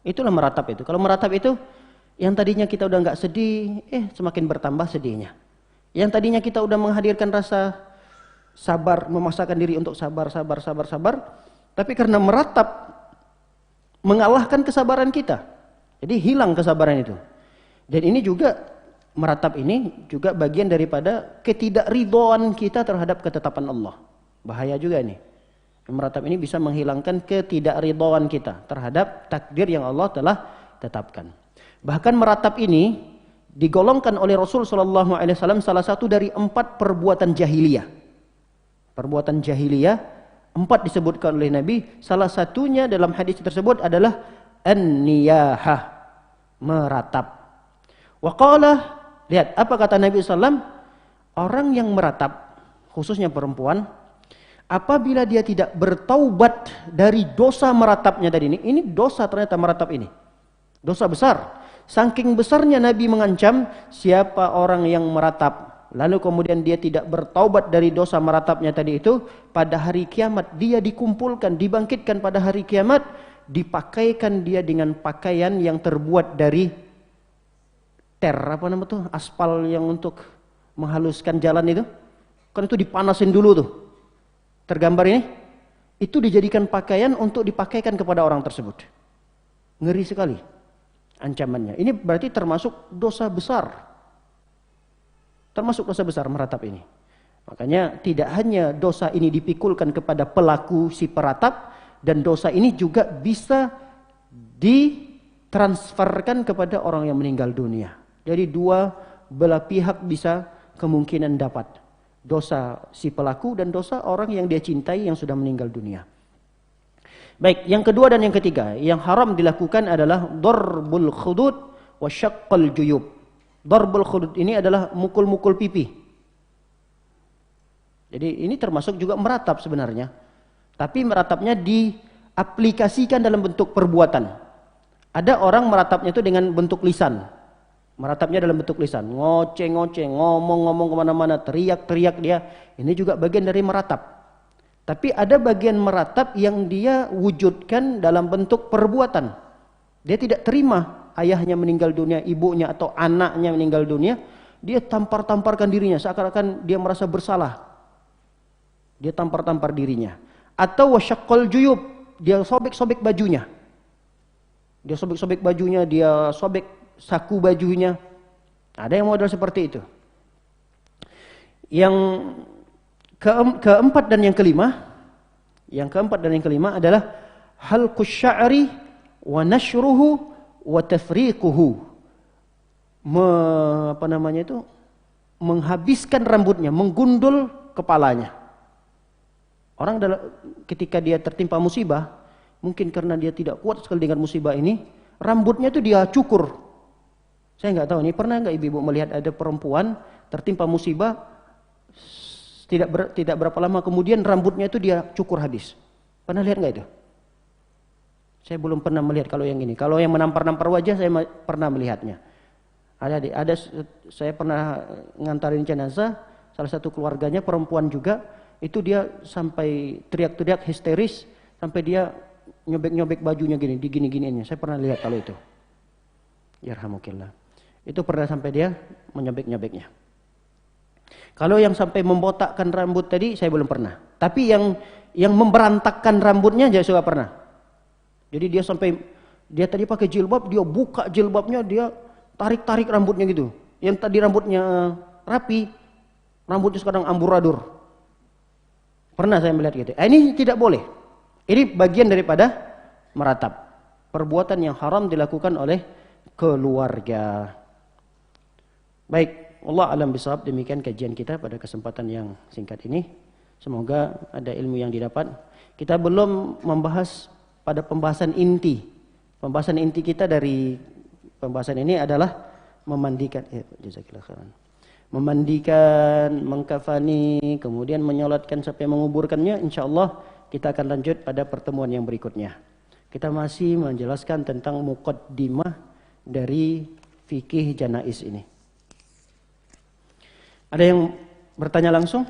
Itulah meratap itu. Kalau meratap itu, yang tadinya kita udah nggak sedih, semakin bertambah sedihnya. Yang tadinya kita udah menghadirkan rasa sabar, memaksakan diri untuk sabar. Tapi karena meratap, mengalahkan kesabaran kita. Jadi hilang kesabaran itu. Dan ini juga, meratap ini juga bagian daripada ketidakridhaan kita terhadap ketetapan Allah. Bahaya juga ini. Meratap ini bisa menghilangkan ketidakridhaan kita terhadap takdir yang Allah telah tetapkan. Bahkan meratap ini digolongkan oleh Rasul SAW salah satu dari 4 perbuatan jahiliyah. Perbuatan jahiliyah 4 disebutkan oleh Nabi. Salah satunya dalam hadis tersebut adalah an-niyahah, meratap. Waqala, lihat apa kata Nabi SAW, orang yang meratap, khususnya perempuan, apabila dia tidak bertaubat dari dosa meratapnya tadi ini dosa ternyata meratap ini, dosa besar. Saking besarnya Nabi mengancam, siapa orang yang meratap, lalu kemudian dia tidak bertaubat dari dosa meratapnya tadi itu, pada hari kiamat dia dikumpulkan, dibangkitkan pada hari kiamat, dipakaikan dia dengan pakaian yang terbuat dari apa nama tuh, aspal yang untuk menghaluskan jalan itu, kan itu dipanasin dulu tuh. Tergambar ini, itu dijadikan pakaian untuk dipakaikan kepada orang tersebut. Ngeri sekali ancamannya. Ini berarti termasuk dosa besar. Termasuk dosa besar meratap ini. Makanya tidak hanya dosa ini dipikulkan kepada pelaku si peratap, dan dosa ini juga bisa ditransferkan kepada orang yang meninggal dunia. Jadi dua belah pihak bisa kemungkinan dapat. Dosa si pelaku dan dosa orang yang dia cintai yang sudah meninggal dunia. Baik, yang kedua dan yang ketiga, yang haram dilakukan adalah darbul khudud wa syaqqal juyub. Darbul khudud ini adalah mukul-mukul pipi. Jadi ini termasuk juga meratap sebenarnya. Tapi meratapnya diaplikasikan dalam bentuk perbuatan. Ada orang meratapnya itu dengan bentuk lisan. Meratapnya dalam bentuk lisan, ngoceh-ngoceh, ngomong-ngomong kemana-mana, teriak-teriak dia. Ini juga bagian dari meratap. Tapi ada bagian meratap yang dia wujudkan dalam bentuk perbuatan. Dia tidak terima ayahnya meninggal dunia, ibunya atau anaknya meninggal dunia. Dia tampar-tamparkan dirinya, seakan-akan dia merasa bersalah. Dia tampar-tampar dirinya. Atau wasyaqqal juyub, dia sobek-sobek bajunya. Dia sobek-sobek bajunya, dia sobek saku bajunya. Ada yang model seperti itu. Yang keempat dan yang kelima, adalah halqus sya'ri wa nashruhu wa tafriquhu. Menghabiskan rambutnya, menggundul kepalanya. Orang ketika dia tertimpa musibah, mungkin karena dia tidak kuat sekali dengan musibah ini, rambutnya itu dia cukur. Saya nggak tahu, ini pernah nggak ibu-ibu melihat ada perempuan tertimpa musibah, tidak berapa lama kemudian rambutnya itu dia cukur habis. Pernah lihat nggak itu? Saya belum pernah melihat kalau yang ini. Kalau yang menampar-nampar wajah saya pernah melihatnya. Saya pernah ngantarin jenazah, salah satu keluarganya perempuan juga, itu dia sampai teriak-teriak histeris, sampai dia nyobek-nyobek bajunya digini-giniinnya. Saya pernah lihat kalau itu. Yarhamukillah. Itu pernah sampai dia menyobek-nyobeknya. Kalau yang sampai membotakkan rambut tadi saya belum pernah. Tapi yang memberantakkan rambutnya saya sudah pernah. Jadi dia tadi pakai jilbab, dia buka jilbabnya, dia tarik-tarik rambutnya gitu. Yang tadi rambutnya rapi, rambutnya sekarang amburadur. Pernah saya melihat gitu. Ini tidak boleh. Ini bagian daripada meratap. Perbuatan yang haram dilakukan oleh keluarga. Baik, Allah alam bisawab, demikian kajian kita pada kesempatan yang singkat ini. Semoga ada ilmu yang didapat. Kita belum membahas pada pembahasan inti. Pembahasan inti kita dari pembahasan ini adalah memandikan, memandikan, mengkafani, kemudian menyolatkan sampai menguburkannya. Insyaallah kita akan lanjut pada pertemuan yang berikutnya. Kita masih menjelaskan tentang muqaddimah dari fikih janais ini. Ada yang bertanya langsung?